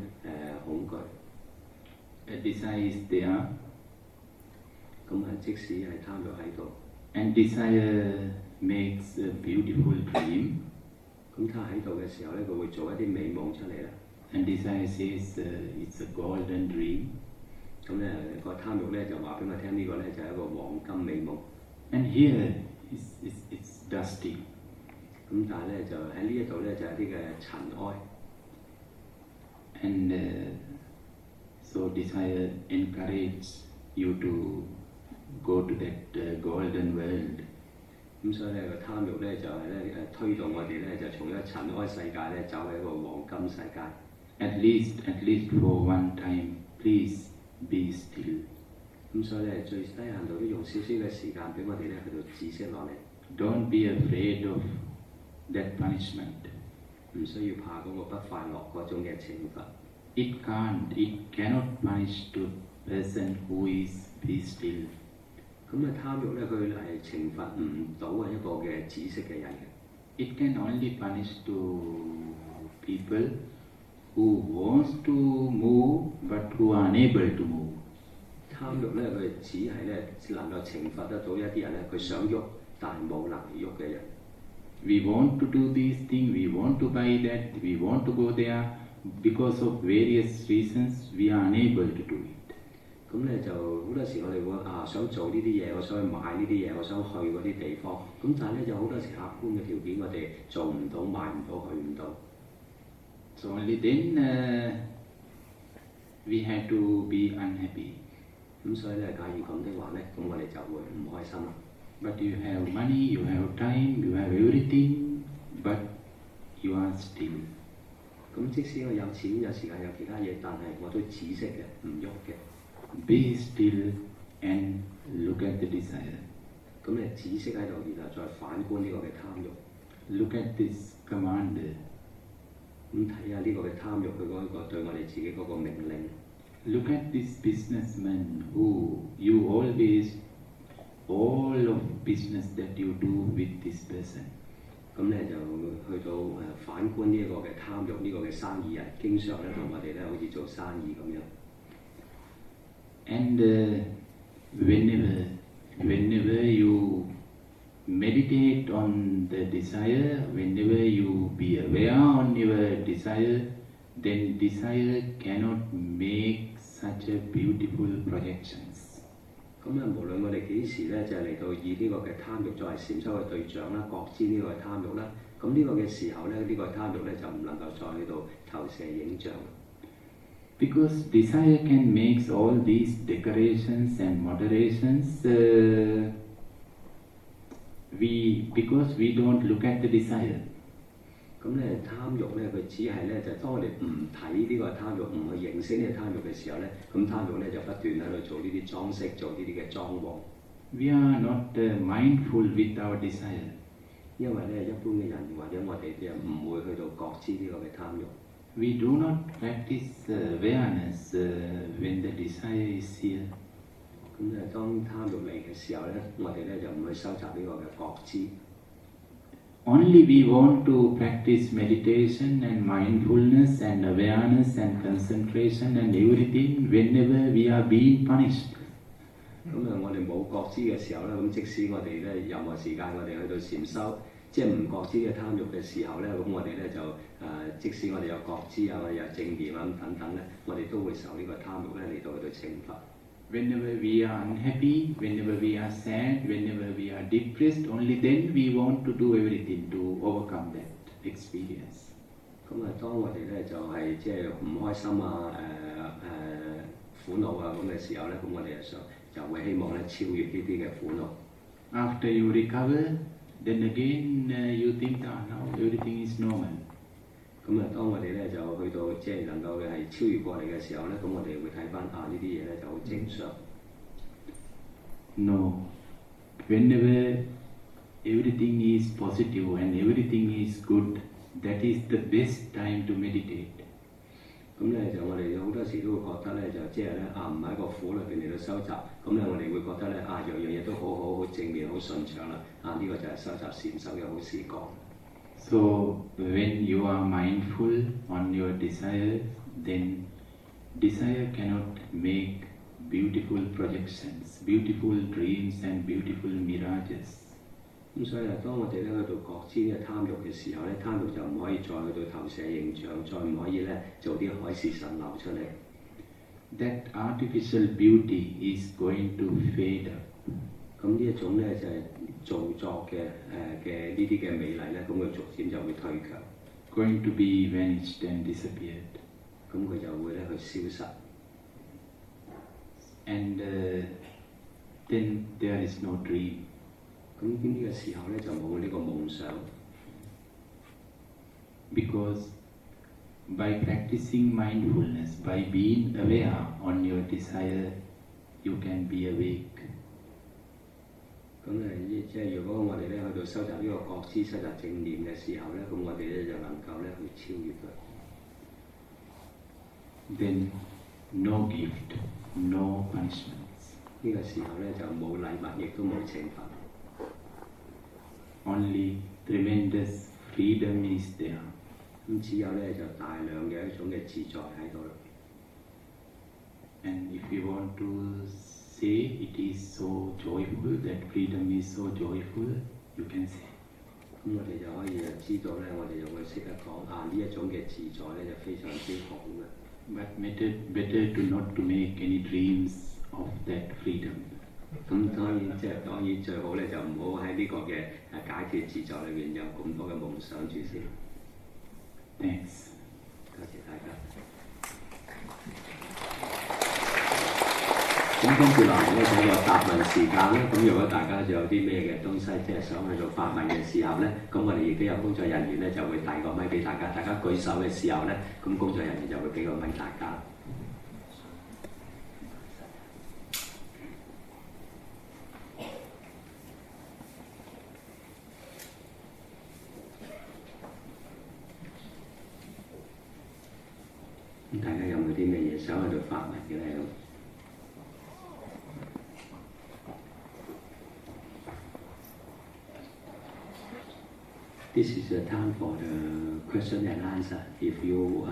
恐懼。Desire is there. 咁即使係貪欲喺度。And desire makes a beautiful dream. 咁他喺度嘅時候咧，佢會做一啲美夢出嚟啦。And desire says it's a golden dream. 咁咧個貪欲咧就話俾我聽，呢個咧就係一個黃金美夢。And here it's dusty. 咁但係咧就喺呢一度咧就係啲嘅塵埃。And so desire encourages you to go to that golden world. 咁所以咧個貪欲咧就係咧推動我哋咧就從一個塵埃世界咧走喺一個黃金世界。At least for one time, please be still. 咁所以咧最低限度都用少少嘅時間俾我哋咧去到止息落嚟。Don't be afraid of that punishment. 唔需要怕嗰個不快樂嗰種嘅懲罰。it cannot punish the person who is be still. 咁貪慾咧，佢係懲罰唔到一個嘅止息嘅人嘅。It can only punish to people who wants to move but who are unable to move. 貪慾咧，佢只係咧能夠懲罰得到一啲人咧，佢想喐但係冇能力喐嘅人。We want to do this thing, we want to buy that, we want to go there. Because of various reasons, we are unable to do it. 咁咧就好多時我哋會想做呢啲嘢，我想去買呢啲嘢，我想去嗰啲地方。咁但係咧有好多時客觀嘅條件，我哋做唔到、買唔到、去唔到。So only then we have to be unhappy. 咁所以咧，假如咁的話咧，咁我哋就會唔開心啦。But you have money, you have time, you have everything, but you are still. 咁即使我有錢、有時間、有其他嘢，但係我都止息嘅，唔喐嘅。Be still and look at the desire. 咁你止息喺度，然後再反觀呢個嘅貪慾。Look at this command. 咁睇下呢個嘅貪慾，佢嗰個對我哋自己嗰個命令。Look at this businessman who you always, all of business that you do with this person. 咁咧就去到反觀呢一個嘅貪慾，呢個嘅生意人，經常咧同我哋咧好似做生意咁樣。And whenever you meditate on the desire, whenever you be aware on your desire, then desire cannot make such a beautiful projections. 咁無論我哋幾時咧，就嚟到以呢個嘅貪慾作為禪修嘅對象啦，覺知呢個嘅貪慾啦，咁呢個嘅時候咧，呢個貪慾咧就唔能夠再去到投射影像。Because desire can make all these decorations and moderations, because we don't look at the desire. 咁咧貪慾咧，佢只係咧就當我哋唔睇呢個貪慾，唔去認識呢個貪慾嘅時候咧，咁貪慾咧就不斷喺度做呢啲裝飾，做呢啲嘅裝潢。We are not mindful with our desire. 因為咧一般嘅人或者我哋啲人唔會去到覺知呢個嘅貪慾。We do not practice awareness when the desire is here. 咁咧當貪慾嚟嘅時候咧，我哋咧就唔去收集呢個嘅覺知。Only we want to practice meditation and mindfulness and awareness and concentration and everything whenever we are being punished. 咁我哋冇覺知嘅時候咧，咁即使我哋咧任何時間我哋去到禪修，即係唔覺知嘅貪慾嘅時候咧，咁我哋咧就即使我哋有覺知啊，我哋有正念啊等等咧，我哋都會受呢個貪慾咧嚟到去懲罰。Whenever we are unhappy, whenever we are sad, whenever we are depressed, only then we want to do everything to overcome that experience. 咁當我哋咧就係即係唔開心啊、苦惱啊咁嘅時候咧，咁我哋就會希望咧超越呢啲嘅苦惱。After you recover, then again you think that now everything is normal. 咁當我哋咧就去到即係能夠係超越過嚟嘅時候咧，咁我哋會睇翻呢啲嘢咧就好正常。No, whenever everything is positive and everything is good, that is the best time to meditate. 咁咧就我哋好多時都會覺得咧就即係咧唔喺個苦裏邊嚟到收集，咁咧我哋會覺得咧樣樣嘢都好正面好順暢啦，呢個就係收集禪修嘅好時光。So when you are mindful on your desire, then desire cannot make beautiful projections, beautiful dreams and beautiful mirages. 咁所以當我哋咧去到覺知呢個貪慾嘅時候咧，貪慾就唔可以再去到投射形象，再唔可以咧做啲海市蜃樓出嚟。That artificial beauty is going to fade up. 咁呢一種咧就係造作嘅呢啲嘅美麗咧，咁佢逐漸就會退卻。Going to be vanished and disappeared. 咁佢就會咧去消失。And then there is no dream. 咁呢個時候咧就冇呢個夢想。Because by practicing mindfulness, by being aware on your desire, you can be awake. 咁即係如果我哋咧去到收集呢個覺知、收集正念嘅時候咧，咁我哋咧就能夠咧去超越佢。then no gift, no punishments. 呢個時候咧就冇禮物，亦都冇懲罰。Only tremendous freedom is there. 咁只有咧就大量嘅一種嘅自在喺度啦。And if you want to say it is so joyful, that freedom is so joyful, you can say. 咁我哋就可以知道咧，我哋就會識得講呢一種嘅自在咧就非常之好嘅。But better to not to make any dreams of that freedom. 咁當然最好咧就唔好喺呢個嘅解脫自在裏邊有咁多嘅夢想住先。Thanks. 多謝大家。咁跟住落嚟咧就有答問時間啦。咁如果大家仲有啲咩嘅東西即係想去做發問嘅時候咧，咁我哋亦都有工作人員咧就會遞個咪俾大家。大家舉手嘅時候咧，咁工作人員就會俾個咪大家。咁大家有冇啲咩嘢想去做發問嘅咧？This is the time for the question and answer. If you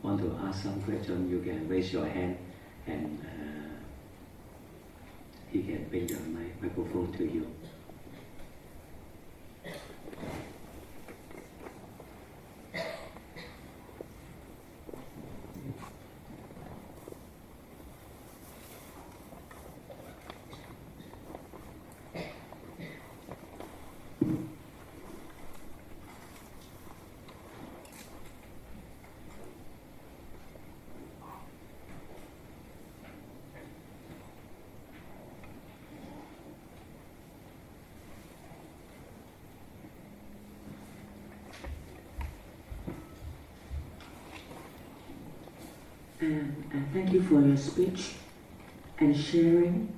want to ask some question, you can raise your hand and he can bring the microphone to you. Thank you for your speech and sharing.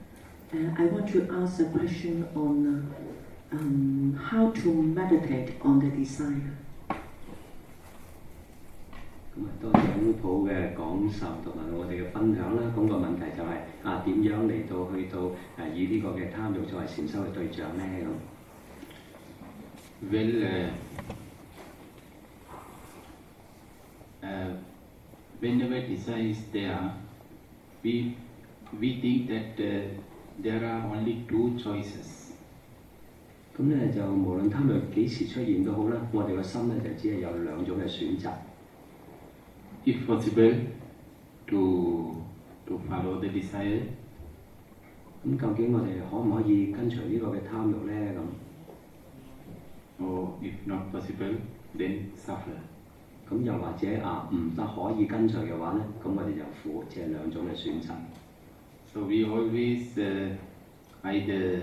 I want to ask a question on how to meditate on the desire. 咁多謝烏普嘅講授同埋我哋嘅分享啦。咁個問題就係點樣嚟到去到以呢個嘅貪慾作為禪修嘅對象咧？咁 Well, whenever desire is there, we think that there are only two choices. 咁咧就無論貪慾幾時出現都好啦，我哋個心咧就只係有兩種嘅選擇。If possible, to follow the desire. 咁究竟我哋可唔可以跟隨呢個嘅貪慾咧？咁 Or if not possible, then suffer. 咁又或者唔得可以跟隨嘅話咧，咁我哋就苦，即係兩種嘅選擇。So we always either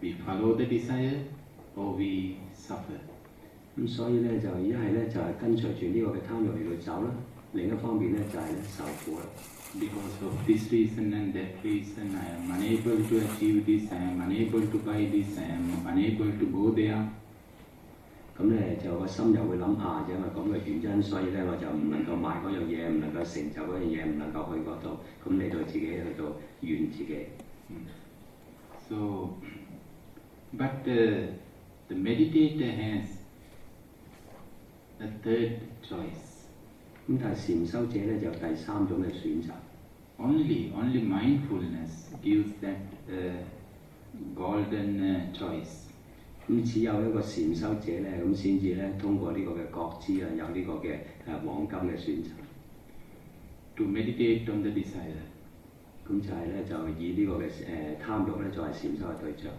we follow the desire or we suffer. 咁所以咧就一係咧就係跟隨住呢個嘅貪慾嚟到走啦，另一方面咧就係咧受苦啦。Because of this reason and that reason, I am unable to achieve this, I am unable to buy this, I am unable to go there. 咁咧就個心又會諗因為咁嘅原因，所以咧我就唔能夠買嗰樣嘢，唔能夠成就嗰樣嘢，唔能夠去嗰度，咁嚟到自己去到怨自己。So, but the meditator has a third choice. 咁但係禪修者咧就第三種嘅選擇。Only mindfulness gives that golden choice. 咁只有一個禪修者咧，咁先至咧通過呢個嘅覺知有呢個嘅黃金嘅選擇。To meditate on the desire. 咁就係咧就以呢個嘅貪慾咧作為禪修嘅對象。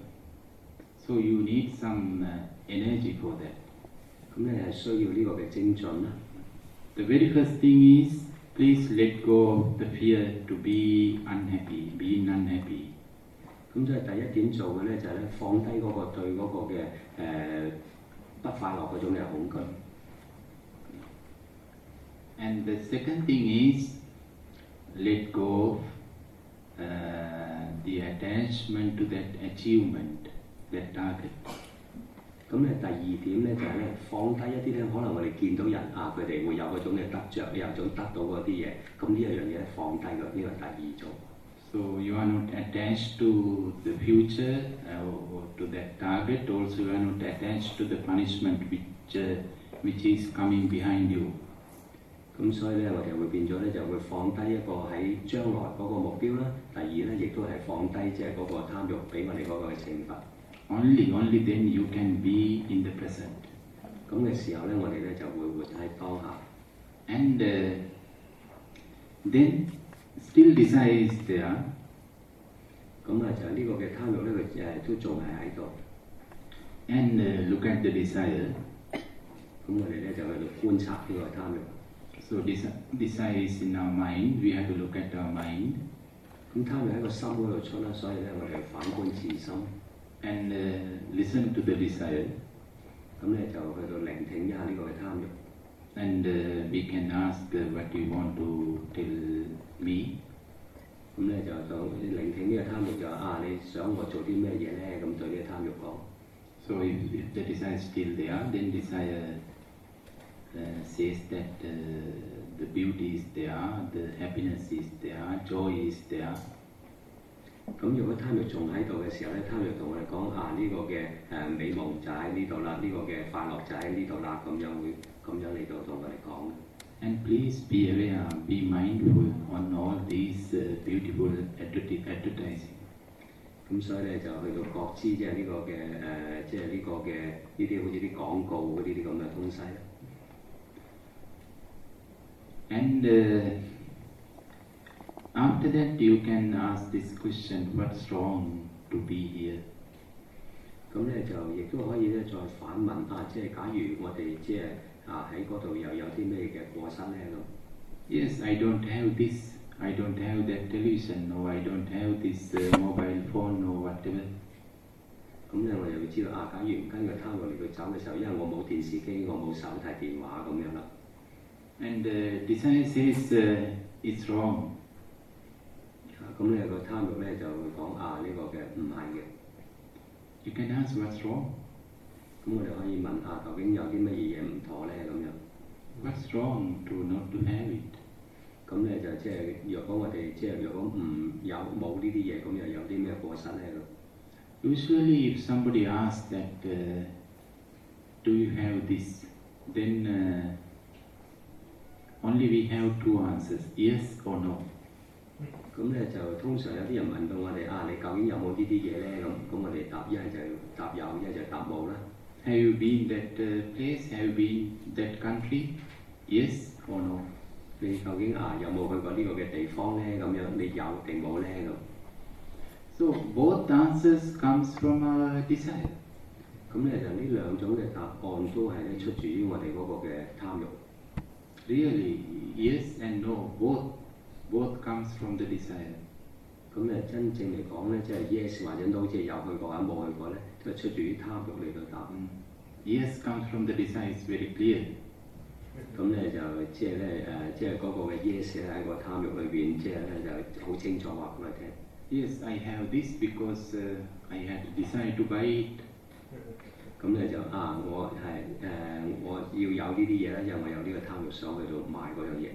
So you need some energy for that. 咁咧係需要呢個嘅精進啦。The very first thing is, please let go of the fear to be unhappy, being unhappy. 咁即係第一點做嘅咧，就係咧放低嗰個對嗰個嘅不快樂嗰種嘅恐懼。And the second thing is, let go of the attachment to that achievement, that target. 咁咧第二點咧就係咧放低一啲咧，可能我哋見到人啊，佢哋會有嗰種嘅得着，有種得到嗰啲嘢，咁呢一樣嘢咧放低佢，呢個係第二種。So you are not attached to the future or to that target. Also, you are not attached to the punishment which is coming behind you. 咁所以咧，我哋會變咗咧，就會放低一個喺將來嗰個目標啦。第二咧，亦都係放低即係嗰個貪慾俾我哋嗰個嘅懲罰。Only then you can be in the present. 咁嘅時候咧，我哋咧就會活喺當下。And then still desire is there. 咁啊，就呢個嘅貪慾咧，佢都仲係喺度。And look at the desire. 咁我哋咧就去到觀察呢個貪慾。So desire is in our mind. We have to look at our mind. 咁貪慾喺個心嗰度出啦，所以咧我哋反觀自心。And listen to the desire. 咁咧就去到聆聽一下呢個嘅貪慾。And we can ask what you want to tell me. 咁咧就聆聽呢個貪慾就啊，你想我做啲咩嘢咧？咁對呢個貪慾講。So if the desire is still there, then desire says that the beauty is there, the happiness is there, joy is there. 咁如果貪慾仲喺度嘅時候咧，貪慾同我哋講啊，呢個嘅美夢就喺呢度啦，呢個嘅快樂就喺呢度啦，咁樣會咁樣嚟到同我哋講。And please be aware, be mindful on all these beautiful advertising. 咁所以咧就去到覺知，即係呢個嘅即係呢個嘅呢啲好似啲廣告嗰啲咁嘅東西。And after that you can ask this question, what's wrong to be here? 咁咧就亦都可以咧再反問啊，即係假如我哋即係喺嗰度又有啲咩嘅過失咧咁。Yes, I don't have this, I don't have that television, or I don't have this mobile phone or whatever. 咁咧我又要知道啊，假如唔跟佢貪慾嚟到走嘅時候，因為我冇電視機，我冇手提電話咁樣啦。And desire says it's wrong. 咁咧個貪慾咧就會講啊，呢個嘅唔係嘅。You can ask what's wrong. 咁我哋可以問啊，究竟有啲乜嘢唔妥咧咁樣。What's wrong to not to have it? 咁咧就即係若果我哋即係若果冇呢啲嘢，咁又有啲咩過失咧咁。Usually, if somebody asks that, do you have this, then only we have two answers, yes or no. 咁咧就通常有啲人問到我哋啊，你究竟有冇呢啲嘢咧？咁我哋答一係就答有，一係就答冇啦。Have you been that place? Have you been that country? Yes or no? 你究竟有冇去過呢個嘅地方咧？咁樣你有定冇咧咁？So both answers comes from our desire. 咁咧就呢兩種嘅答案都係咧出自於我哋嗰個嘅貪慾。Really, yes and no, both comes from the desire. 咁咧真正嚟講咧，即係 yes 或者 no， 即係有去過或者冇去過咧，都係出自於貪慾嚟到答。Yes comes from the desire is very clear. 咁咧就即係咧即係嗰個嘅 yes 咧喺個貪慾裏邊，即係咧就好清楚話俾我聽。Yes, I have this because I had decided to buy it. 咁咧就我要有呢啲嘢咧，因為我有呢個貪慾想去到買嗰樣嘢。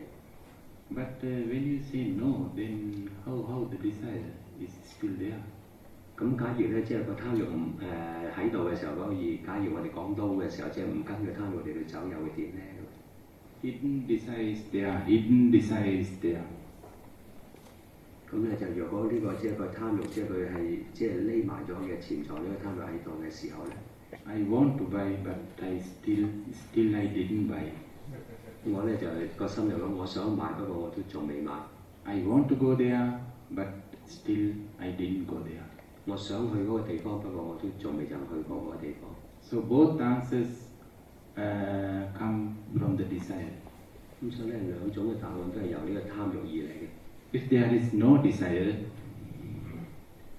But when you say no, then how the desire is still there? 咁假如咧即係個貪慾唔喺度嘅時候，假如我哋講 no 嘅時候，即係唔跟個貪慾嚟到走，又會點咧？ Hidden desire is there. Hidden desire is there. 咁咧就如果呢個即係個貪慾，即係佢係即係匿埋咗嘅潛藏呢個貪慾喺度嘅時候咧 I want to buy, but I still I didn't buy. 我咧就個心入諗，我想買，不過我都仲未買。I want to go there, but still I didn't go there. 我想去嗰個地方，不過我都仲未曾去過嗰個地方。So both answers come from the desire. 咁所以咧兩種嘅答案都係由呢個貪慾而嚟嘅。If there is no desire,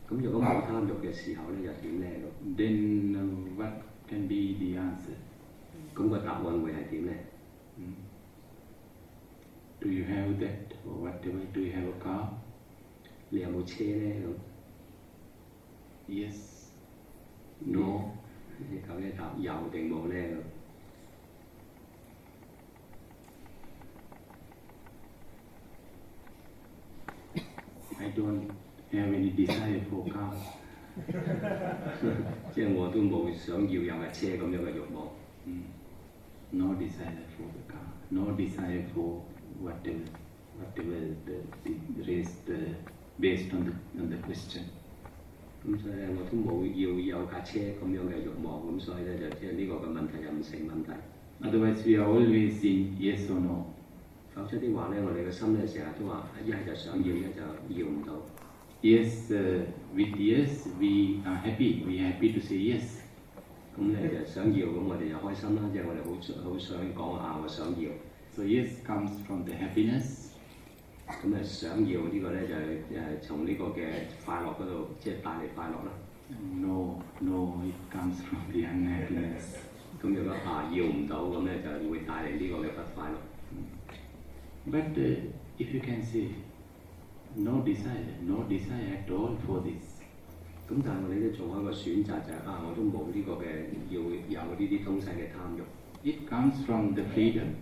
咁如果冇貪慾嘅時候咧，又點咧？ then what can be the answer? 咁個答案會係點咧？ Do you have that or whatever? Do you have a car? 你有冇車咧？咁 Yes. No. 究竟答有定冇咧？ I don't have any desire for car. 即係我都冇想要有架車咁樣嘅慾望。No desire for the car. No desire for whatever the rest based on the question. 咁所以咧，我都冇要有架車咁樣嘅慾望。咁所以咧，就即係呢個嘅問題就唔成問題。 Otherwise, we are always in yes or no. 否則啲話咧，我哋嘅心咧成日都話一係就想要，一就要唔到。Yes, with yes, we are happy. We are happy to say yes. 咁你就想要，咁我哋就開心啦，即係我哋好想講啊，我想要。So yes comes from the happiness. 咁啊，想要呢個咧就係從呢個嘅快樂嗰度，即係帶嚟快樂啦。No, it comes from the unhappiness. 咁如果要唔到，咁咧就會帶嚟呢個嘅不快樂。But if you can say no desire at all for this. 咁但係我哋都做一個選擇就係我都冇呢個嘅要有呢啲東西嘅貪慾。It comes from the freedom.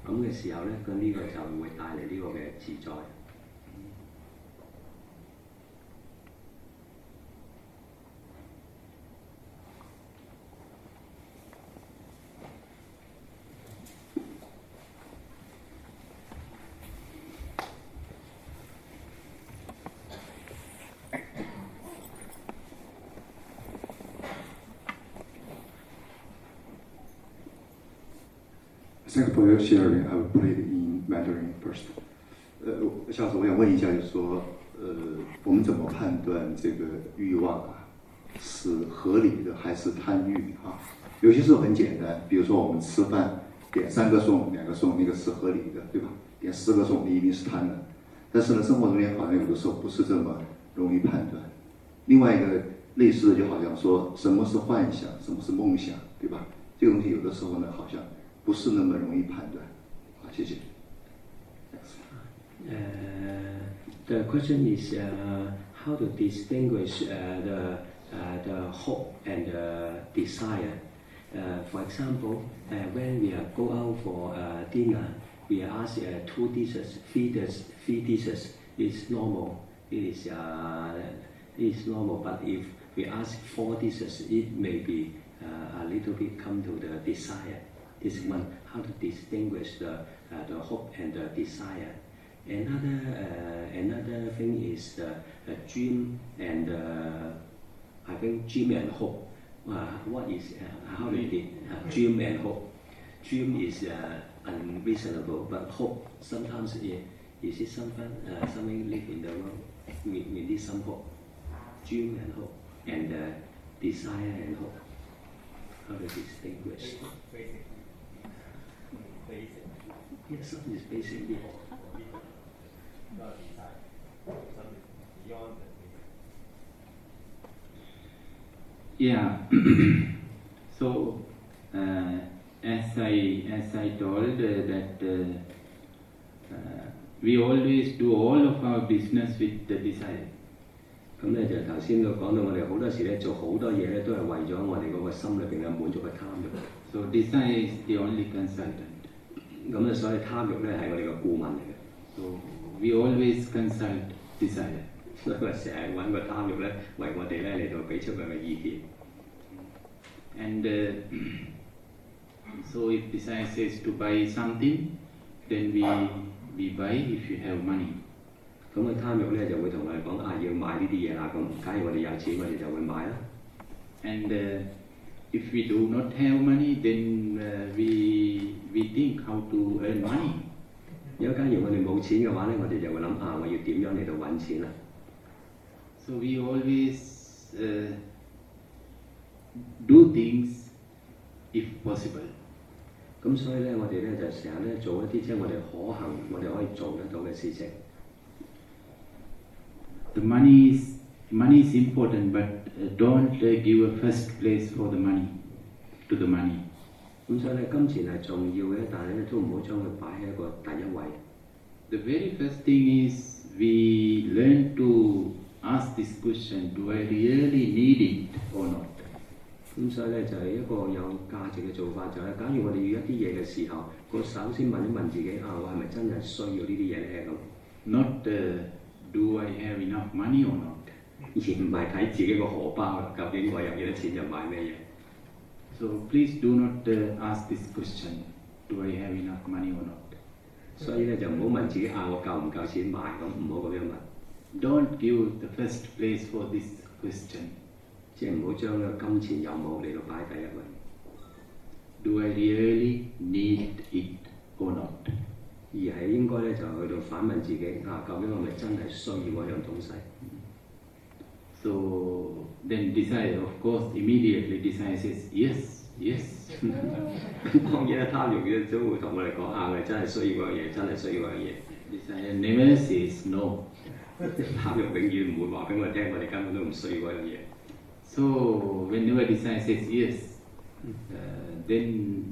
咁嘅時候咧，咁呢個就會帶嚟呢個嘅自在。Thanks for your sharing. I will put it in Mandarin first. 下次我想问一下，就是说，我们怎么判断这个欲望是合理的还是贪欲啊？有些时候很简单，比如说我们吃饭点3个餸、2个餸，那个是合理的，对吧？点10个餸，你一定是贪的。但是呢，生活中间好像有的时候不是这么容易判断。另外一个类似的，就好像说什么是幻想，什么是梦想，对吧？这个东西有的时候呢，好像不是那么容易判断。好，谢谢。The question is how to distinguish the hope and the desire. For example, when we go out for dinner, we ask 2 dishes, 3 dishes. It's normal. It is normal. But if we ask 4 dishes, it may be a little bit come to the desire. This one, how to distinguish the hope and the desire. Another thing is the dream and I think dream and hope. What is how do you dream and hope? Dream is unreasonable, but hope sometimes is it something live in the world. We need some hope. Dream and hope and desire and hope. How to distinguish? Yes, something is basic. Yeah. So as I told that we always do all of our business with the desire. 咁咧就頭先都講到，我哋好多時咧做好多嘢咧，都係為咗我哋嗰個心裏邊嘅滿足嘅貪慾。So desire is the only consultant. 咁咧，所以貪慾咧係我哋嘅顧問嚟嘅。So we always consult desire. 所以我成日揾個貪慾咧，為我哋咧嚟到俾出佢嘅意見。And so if desire says to buy something, then we buy if you have money. 咁個貪慾咧就會同我哋講要買呢啲嘢啦。咁假如我哋有錢，我哋就會買啦。And if we do not have money, then we think how to earn money. 如果假如我哋冇錢嘅話咧，我哋就會諗我要點樣嚟到揾錢啦。So we always do things if possible. 咁所以咧，我哋咧就成日咧做一啲即係我哋可行、我哋可以做得到嘅事情。The money is important, but don't give a first place for the money to the money. 咁所以咧，金錢係重要嘅，但係咧都唔好將佢擺喺一個第一位。The very first thing is we learn to ask this question: Do I really need it or not? 咁所以咧就係一個有價值嘅做法，就係假如我哋要一啲嘢嘅時候，我首先問一問自己我係咪真係需要呢啲嘢咧咁。Not do I have enough money or not？ 而唔係睇自己個荷包啦，究竟我有幾多錢就買咩嘢。So please do not ask this question. Do I have enough money or not？ 所以咧就唔好問自己我夠唔夠錢買咁，唔好咁樣問。Don't give the first place for this question。即係唔好將呢個金錢有冇嚟到擺第一位。Do I really need it or not？ 而係應該咧就去到反問自己究竟我咪真係需要嗰樣東西。So then desire, of course, immediately desire says yes, yes。當然啦，貪欲嘅都會同我哋講我哋真係需要嗰樣嘢，真係需要嗰樣嘢。Desire never says no。貪欲永遠唔會話俾我哋聽，我哋根本都唔需要嗰樣嘢。So whenever desire says yes，then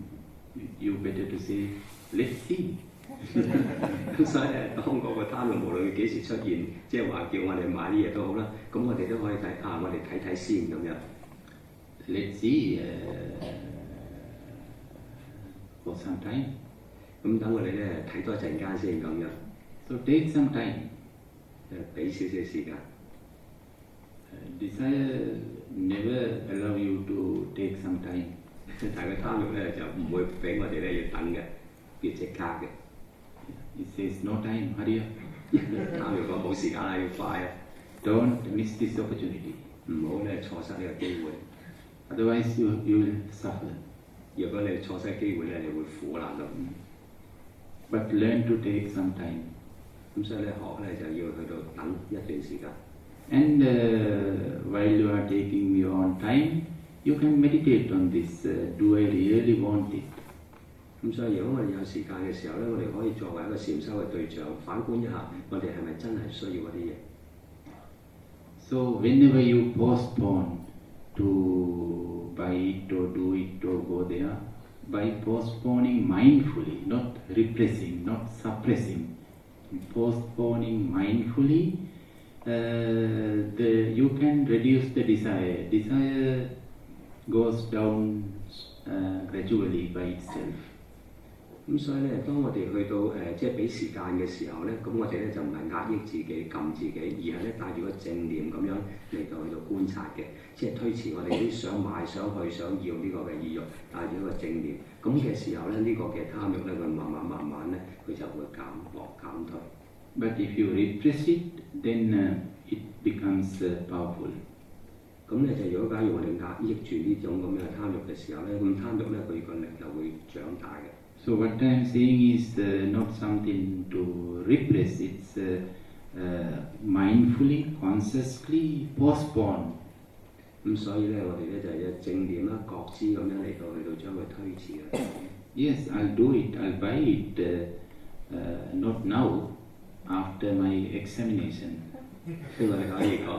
you better to say let's see。咁所以咧，當嗰個貪欲無論佢幾時出現，即係話叫我哋買啲嘢都好啦，咁我哋都可以睇我哋睇睇先咁樣。Let's see for some time。咁等我哋咧睇多陣間先咁樣。So take some time。俾少少時間。Desire never allow you to take some time。但係個貪欲咧就唔會俾我哋咧要等嘅，要即刻嘅。It says no time, hurry up。貪欲講冇時間啦，要快啊 ！Don't miss this opportunity。唔好咧錯失呢個機會。Otherwise you will suffer。如果你錯失機會咧，你會苦難到。But learn to take some time。咁所以咧學咧就要去到等一段時間。And while you are taking your own time, you can meditate on this. Do I really want it？ 咁所以如果我哋有時間嘅時候咧，我哋可以作為一個禪修嘅對象，反觀一下我哋係咪真係需要嗰啲嘢。So whenever you postpone to buy it or do it or go there, by postponing mindfully, not repressing, not suppressing, postponing mindfully, you can reduce the desire. Desire goes down gradually by itself。咁所以咧，當我哋去到即係俾時間嘅時候咧，咁我哋咧就唔係壓抑自己、撳自己，而係咧帶住個正念咁樣嚟到去到觀察嘅，即係推遲我哋啲想買、想去、想要呢個嘅意欲，帶住一個正念。咁嘅時候咧，呢個嘅貪欲咧，佢慢慢咧，佢就會減薄減退。But if you repress it, then it becomes powerful。咁咧就如果假如我哋壓抑住呢種咁樣嘅貪欲嘅時候咧，咁貪欲咧佢個力就會長大嘅。So what I am saying is not something to repress, it's mindfully, consciously postpone。咁所以咧，我哋咧就係正念啦、覺知咁樣嚟到去到將佢推遲嘅。Yes, I'll do it, I'll buy it, not now, after my examination。即係我哋可以講，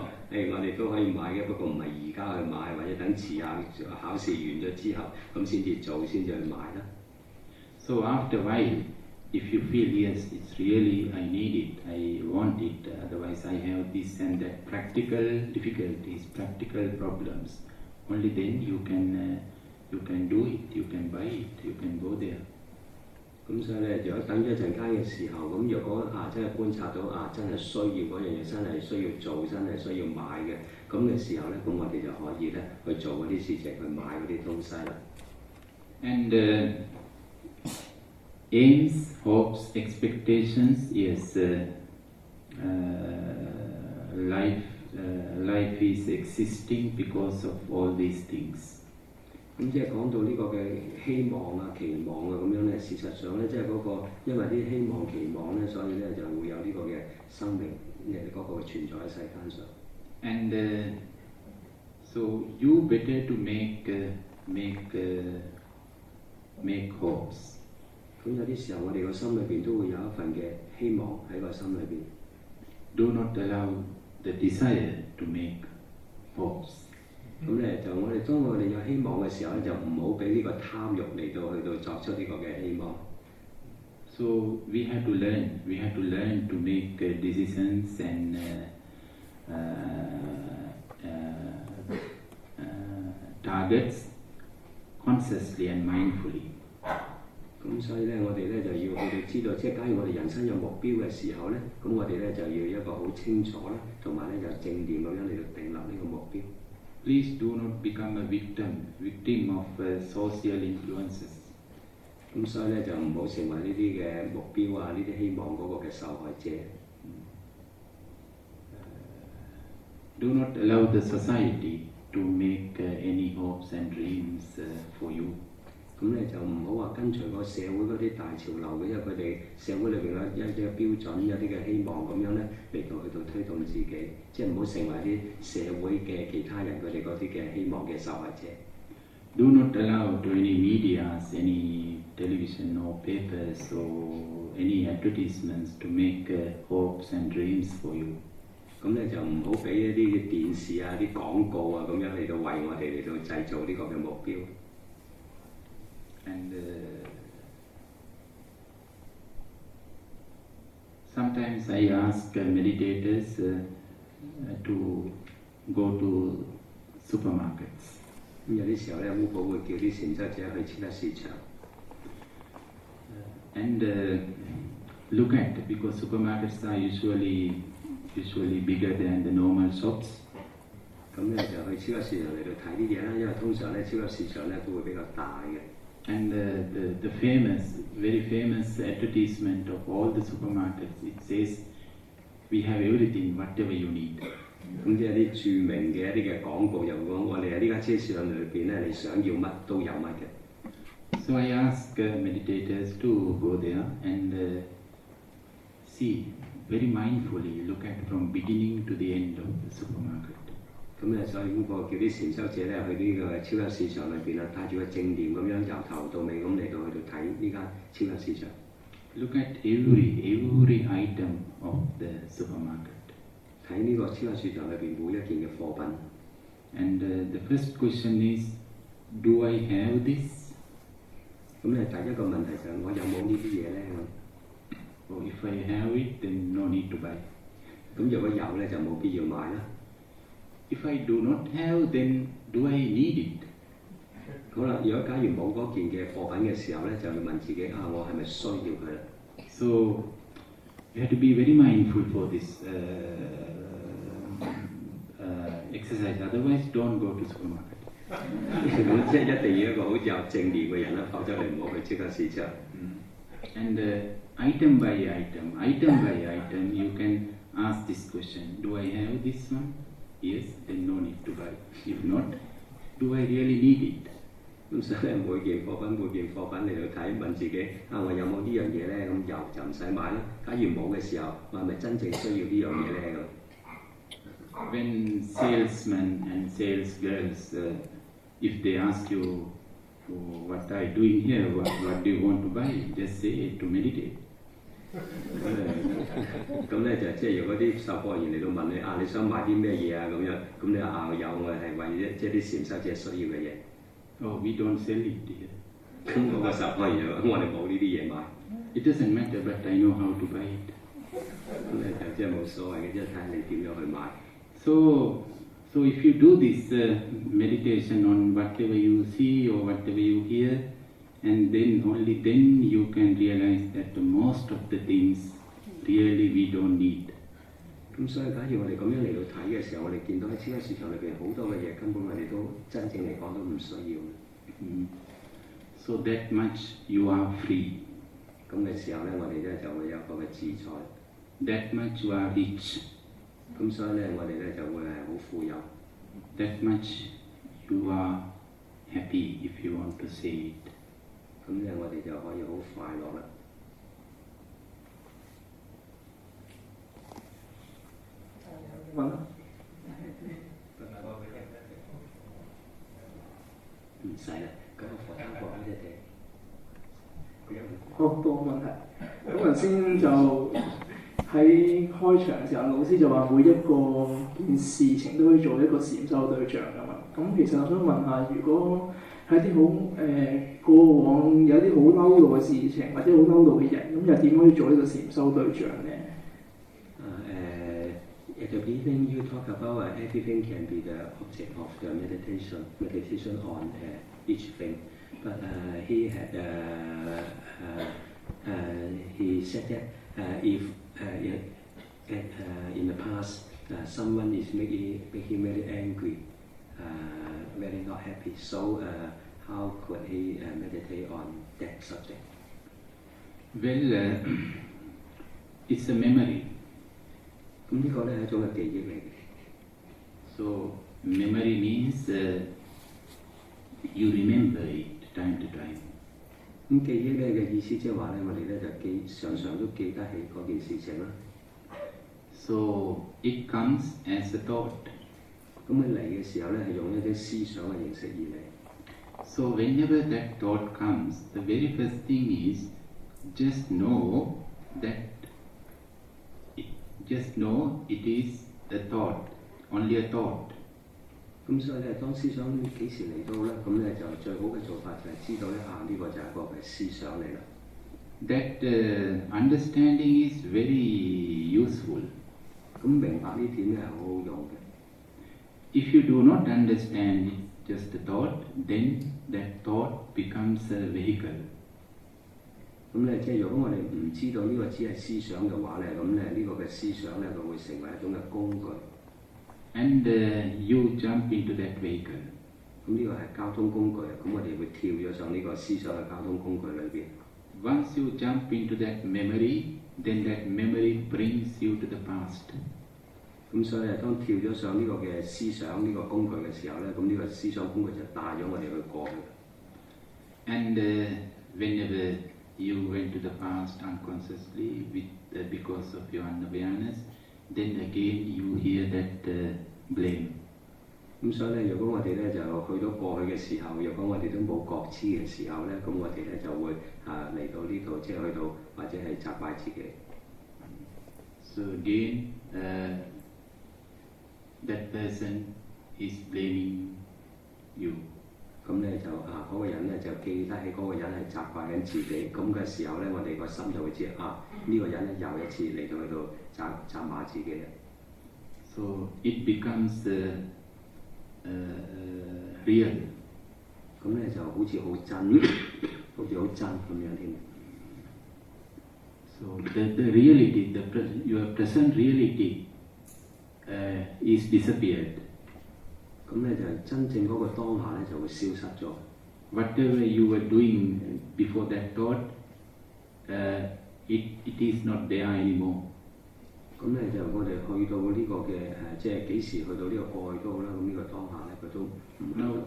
我哋都可以買嘅，不過唔係而家去買，或者等遲下考試完咗之後，咁先至做，先至去買啦。So after a while, if you feel yes, it's really I need it, I want it, otherwise I have this and that practical difficulties, practical problems, only then you can do it, you can buy it, you can go there。 咁所以咧，如果等咗一陣間嘅時候，咁若果真係觀察到真係需要嗰樣嘢，真係需要做，真係需要買嘅，咁嘅時候咧，咁我哋就可以咧去做嗰啲事情，去買嗰啲東西啦。And aims, hopes, expectations, yes, life is existing because of all these things。 咁即係講到呢個嘅希望期望咁樣咧，事實上咧，即係嗰個因為啲希望期望咧，所以咧就會有呢個嘅生命嗰個存在喺世間上。And so you better to make hopes。 咁有啲時候，我哋個心裏邊都會有一份嘅希望喺個心裏邊。Do not allow the desire to make hopes。 咁咧就當我哋有希望嘅時候咧，就唔好俾呢個貪欲嚟到去到作出呢個嘅希望。So we have to learn to make decisions and targets consciously and mindfully. 咁所以咧，我哋咧就要去到知道，即係假如我哋人生有目標嘅時候咧，咁我哋咧就要一個好清楚啦，同埋咧就正念咁樣嚟到訂立呢個目標。Please do not become a victim of social influences. 咁所以咧就唔好成為呢啲嘅目標啊，呢啲希望嗰個嘅受害者。Do not allow the society to make any hopes and dreams for you. 咁咧就唔好話跟隨個社會嗰啲大潮流嘅，因為佢哋社會裏邊有一啲嘅標準，有啲嘅希望咁樣咧嚟到去到推動自己，即係唔好成為啲社會嘅其他人佢哋嗰啲嘅希望嘅受害者。Do not allow to any medias, any television or papers or any advertisements to make hopes and dreams for you. 咁咧就唔好俾一啲嘅電視啊、啲廣告啊咁樣嚟到為我哋嚟到製造呢個嘅目標。And sometimes I ask meditators to go to supermarkets. 咁有啲時候咧，烏普會叫啲禪修者去超級市場。And look at, because supermarkets are usually bigger than the normal shops. 咁咧就去超級市場嚟到睇啲嘢啦，因為通常咧超級市場咧都會比較大嘅。And the very famous advertisement of all the supermarkets, it says, "We have everything, whatever you need." 咁即係啲著名嘅一啲嘅廣告又講，我哋喺呢間超市場裏邊咧，你想要乜都有乜嘅。So I ask meditators to go there and see very mindfully, look at from beginning to the end of the supermarket. 咁咧，所以烏普叫啲禪修者咧去呢個超級市場裏邊啦，帶住個正念咁樣由頭到尾咁嚟到去到睇呢間超級市場。Look at every item of the supermarket. 睇呢個超級市場裏邊每一件嘅貨品。And the first question is, do I have this? 咁咧，第一個問題就係我有冇呢啲嘢咧？Or if I have it, then no need to buy. 咁如果有咧，就冇必要買啦。If I do not have, then do I need it? 好啦，如果假如冇嗰件嘅貨品嘅時候咧，就要問自己啊，我係咪需要佢啦 So you have to be very mindful for this exercise. Otherwise, don't go to supermarket. 咁即係一定要一個好有正念嘅人啦，否則你唔好去超級市場。And item by item, you can ask this question: Do I have this one? Yes, then no need to buy. If not, do I really need it? 咁所以每件貨品嚟到睇，問自己啊，我有冇呢樣嘢咧？咁有就唔使買啦。假如冇嘅時候，我係咪真正需要呢樣嘢咧？咁 When salesmen and sales girls, if they ask you, what are you doing here? What do you want to buy? Just say to meditate. 咁咧就即係如果啲售貨員嚟到問你啊，你想買啲咩嘢啊咁樣，咁你話啊有，我係為即係啲禪修者需要嘅嘢。Oh, we don't sell it here. 咁嗰個售貨員就話：我哋冇呢啲嘢買。It doesn't matter, but I know how to buy it. 咁咧就即係冇所謂嘅，即係睇下你點樣去買。So if you do this meditation on whatever you see or whatever you hear, and then only then you can realize that most of the things really we don't need. 咁所以假如我哋咁樣嚟到睇嘅時候，我哋見到喺超級市場裏邊好多嘅嘢根本我哋都真正嚟講都唔需要。So that much you are free. 咁嘅時候咧，我哋咧就會有一個嘅自在。That much you are rich. 咁所以咧，我哋咧就會係好富有。That much you are happy, if you want to say it. 咁咧，我哋就可以好快樂啦。問啦。唔使啦，咁我放翻過呢隻地。好，到我問題。咁頭先就喺開場嘅時候，老師就話每一個件事情都可以做一個禪修對象㗎嘛。咁其實我想問下，如果喺啲好過往有啲好嬲怒嘅事情，或者好嬲怒嘅人，咁又點可以做呢個禪修對象咧？ At the beginning, you talk about everything can be the object of the meditation on each thing. But he said that if in the past someone is making very angry, very not happy, so how could he meditate on that subject? Well, it's a memory. 咁呢個咧係一種嘅記憶嚟嘅。So memory means you remember it time to time. 咁記憶咧嘅意思即係話咧，我哋咧就常常都記得起嗰件事情啦。So it comes as a thought. 咁佢嚟嘅時候咧係用一啲思想嘅形式而嚟。So whenever that thought comes, the very first thing is just know it is a thought, only a thought. 咁所以咧，當思想幾時嚟到咧，咁咧就最好嘅做法就係知道咧呢個就係一個嘅思想嚟啦。That understanding is very useful. 咁明白呢點咧係好好用嘅。If you do not understand it, just a thought, then that thought becomes a vehicle. 咁咧，即係如果我哋唔知道呢個只係思想嘅話咧，咁咧呢個嘅思想咧，佢會成為一種嘅工具。And you jump into that vehicle. 咁呢個係交通工具，咁我哋會跳咗上呢個思想嘅交通工具裏邊。Once you jump into that memory, then that memory brings you to the past. 咁所以咧，當跳咗上呢個嘅思想呢個工具嘅時候咧，咁呢個思想工具就帶咗我哋去過去。And whenever you went to the past unconsciously because of your unawareness, then again you hear that blame. 咁所以咧，如果我哋咧就去到過去嘅時候，如果我哋都冇覺知嘅時候咧，咁我哋咧就會嚟到呢度，即係去到或者係責怪自己。So again, that person is blaming you. 咁咧就嗰個人咧就記得起嗰個人係責怪緊自己，咁嘅時候咧，我哋個心就會知呢個人咧又一次嚟到去到責罵自己。So it becomes real. 咁咧就好似好真，好似好真咁樣添。So the reality, your present reality is disappeared. 咁咧就真正嗰個當下咧就會消失咗。Whatever you were doing before that thought, it is not there anymore. 咁咧就我哋去到呢個嘅即係幾時去到呢個過去都好啦，咁呢個當下咧佢都唔得。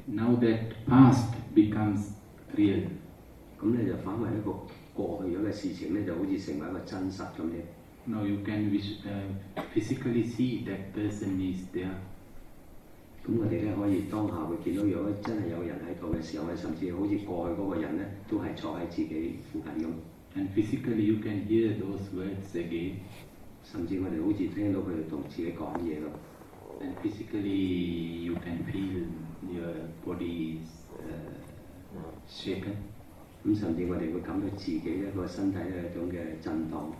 Now that past becomes real. 咁咧就反為一個過去咗嘅事情咧，就好似成為一個真實咁樣。Now you can physically see that person is there. 咁我哋咧可以當下會見到，如果真係有人喺度嘅時候咧，甚至好似過去嗰個人咧，都係坐喺自己附近咁。And physically you can hear those words again. 甚至我哋好似聽到佢哋同自己講嘢咁。And physically you can feel your body is shaken. 咁甚至我哋會感到自己一個身體咧一種嘅震盪。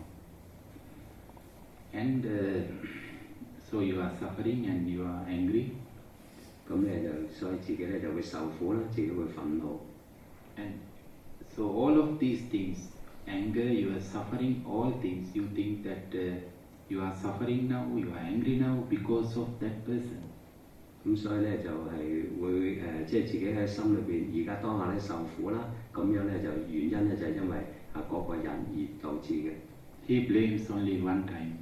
And so you are suffering and you are angry. 咁咧就所以自己咧就會受苦啦，自己會憤怒。And so all of these things, anger, you are suffering, all things, you think that you are suffering now, you are angry now because of that person. 咁所以咧就係會即係自己喺心裏邊，而家當下咧受苦啦，咁樣咧就原因咧就係因為嗰個人而導致嘅。He blames only one time.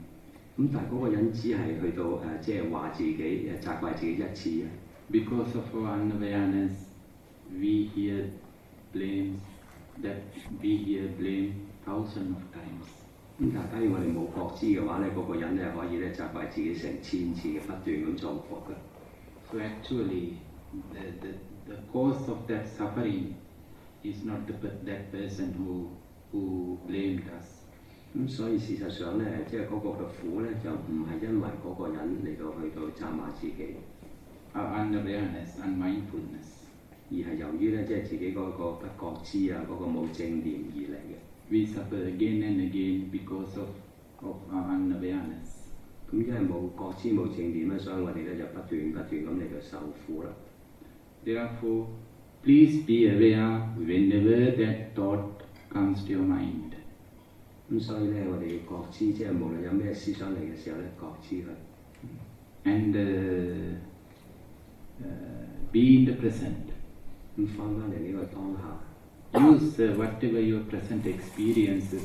咁但係嗰個人只係去到即係話自己責怪自己一次。Because of our unawareness, we hear blames that we hear blame thousands of times. 咁但係假如我哋冇覺知嘅話咧，嗰個人咧可以咧責怪自己成千次嘅，不斷咁重複嘅。So actually, the cause of that suffering is not that person who blamed us. 咁所以事實上咧，即係嗰個嘅苦咧，就唔係因為嗰個人嚟到去到責罵自己。Our unawareness, unmindfulness. 而係由於咧，即係自己嗰個不覺知啊，嗰個冇正念而嚟嘅。We suffer again and again because of our unawareness. 咁因為冇覺知冇正念咧，所以我哋咧就不斷咁嚟到受苦啦。Therefore, please be aware whenever that thought comes to your mind. 咁所以咧，我哋要覺知，即係無論有咩思想嚟嘅時候咧，覺知佢。And be in the present. 咁翻嚟呢個當下。Use whatever your present experiences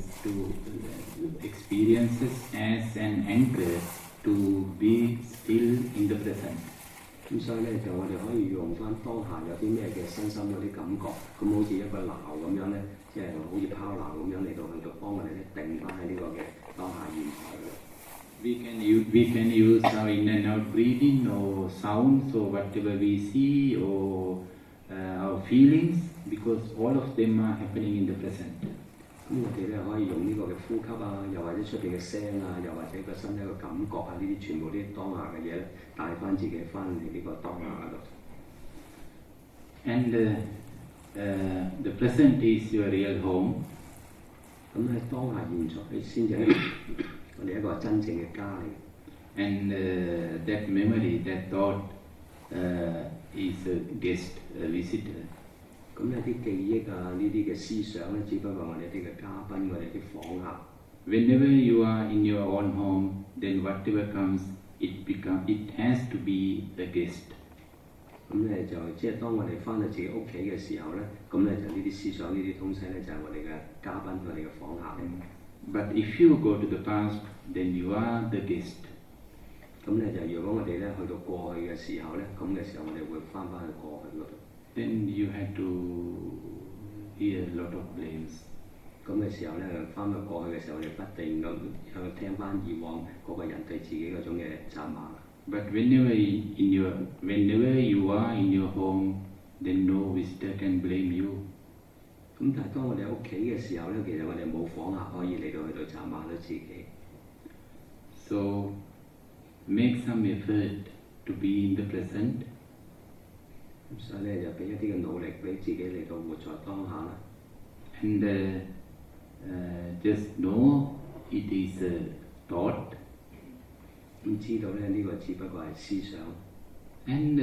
as an anchor to be still in the present. 咁所以咧，就我哋可以用翻當下有啲咩嘅身心嗰啲感覺，咁好似一個錨咁樣咧，即係好似拋錨咁樣嚟到去到幫我哋咧定翻喺呢個嘅當下現在嘅。We can use our in and out breathing or sounds or whatever we see or our feelings, because all of them are happening in the present. 咁我哋咧可以用呢個嘅呼吸啊，又或者出邊嘅聲啊，又或者個身體嘅感覺啊，呢啲全部啲當下嘅嘢咧，帶翻自己翻嚟呢個當下嗰度。And the present is your real home. 咁喺當下現在先至係我哋一個真正嘅家嚟。And that memory, that thought is a guest, a visitor. 咁呢啲記憶啊，呢啲嘅思想咧，只不過我哋啲嘅嘉賓，我哋啲訪客。Whenever you are in your own home, then whatever comes, it has to be a guest. 咁咧就即係當我哋翻到自己屋企嘅時候咧，咁咧就呢啲思想、呢啲東西咧就係我哋嘅嘉賓、我哋嘅訪客嚟。But if you go to the past, then you are the guest. 咁咧就如果我哋咧去到過去嘅時候咧，咁嘅時候我哋會翻去過去嗰度。Then you had to hear a lot of blames. 咁嘅時候咧，翻到過去嘅時候，我哋不定咁去聽翻以往嗰個人對自己嗰種嘅責罵。But whenever you are in your home, then no visitor can blame you. 咁但係當我哋喺屋企嘅時候咧，其實我哋冇訪客可以嚟到去到責罵到自己。So make some effort to be in the present. 咁所以咧就俾一啲嘅努力俾自己嚟到活在當下啦。And just know it is a thought. 咁知道咧呢個只不過係思想。And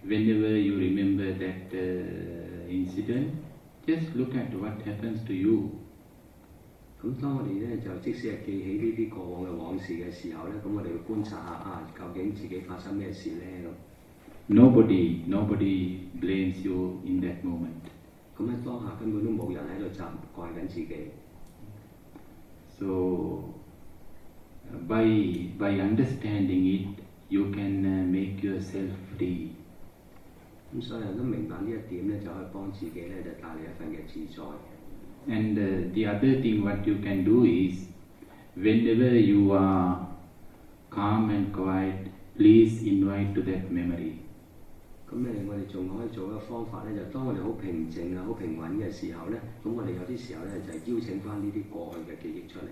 whenever you remember that incident, just look at what happens to you. 咁當我哋咧就即使係記起呢啲過往嘅往事嘅時候咧，咁我哋要觀察下究竟自己發生咩事咧咁。Nobody blames you in that moment. 咁喺當下根本都冇人喺度責怪緊自己。So by understanding it, you can make yourself free. 咁所有人都明白呢一點咧，就可以幫自己咧就帶嚟一份嘅自在。And the other thing what you can do is, whenever you are calm and quiet, please invite to that memory. 咁我哋仲可以做一個方法咧，就當我哋好平靜啊、好平穩嘅時候咧，咁我哋有啲時候咧就邀請翻呢啲過去嘅記憶出嚟。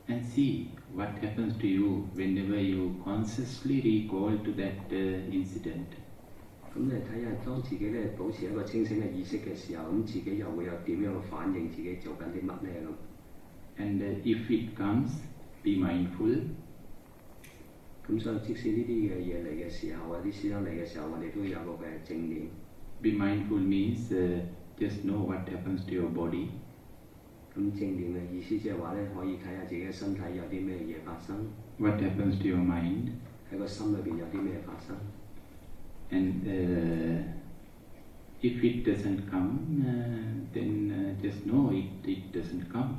And see what happens to you whenever you consciously recall to that incident. 咁你睇下，當自己咧保持一個清醒嘅意識嘅時候，咁自己又會有點樣嘅反應？自己做緊啲乜咧咁？ And if it comes, be mindful. 咁所以即使呢啲嘅嘢嚟嘅時候，啲思想嚟嘅時候，我哋都有個嘅正念。Be mindful means just know what happens to your body. 咁正念嘅意思即係話咧，可以睇下自己嘅身體有啲咩嘢發生。What happens to your mind? 喺個心裏邊有啲咩發生。And if it doesn't come, then just know it doesn't come.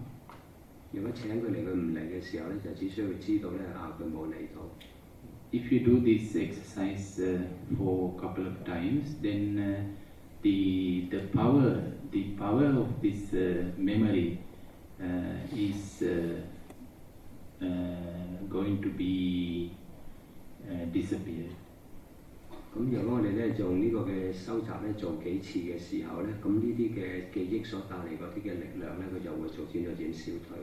如果請佢嚟佢唔嚟嘅時候咧，就只需要知道咧佢冇嚟到。If you do this exercise for a couple of times, then the power of this memory is going to be disappeared. 咁如果我哋咧用呢個嘅收集咧做幾次嘅時候咧，咁呢啲嘅記憶所帶嚟嗰啲嘅力量咧，佢就會逐漸消退。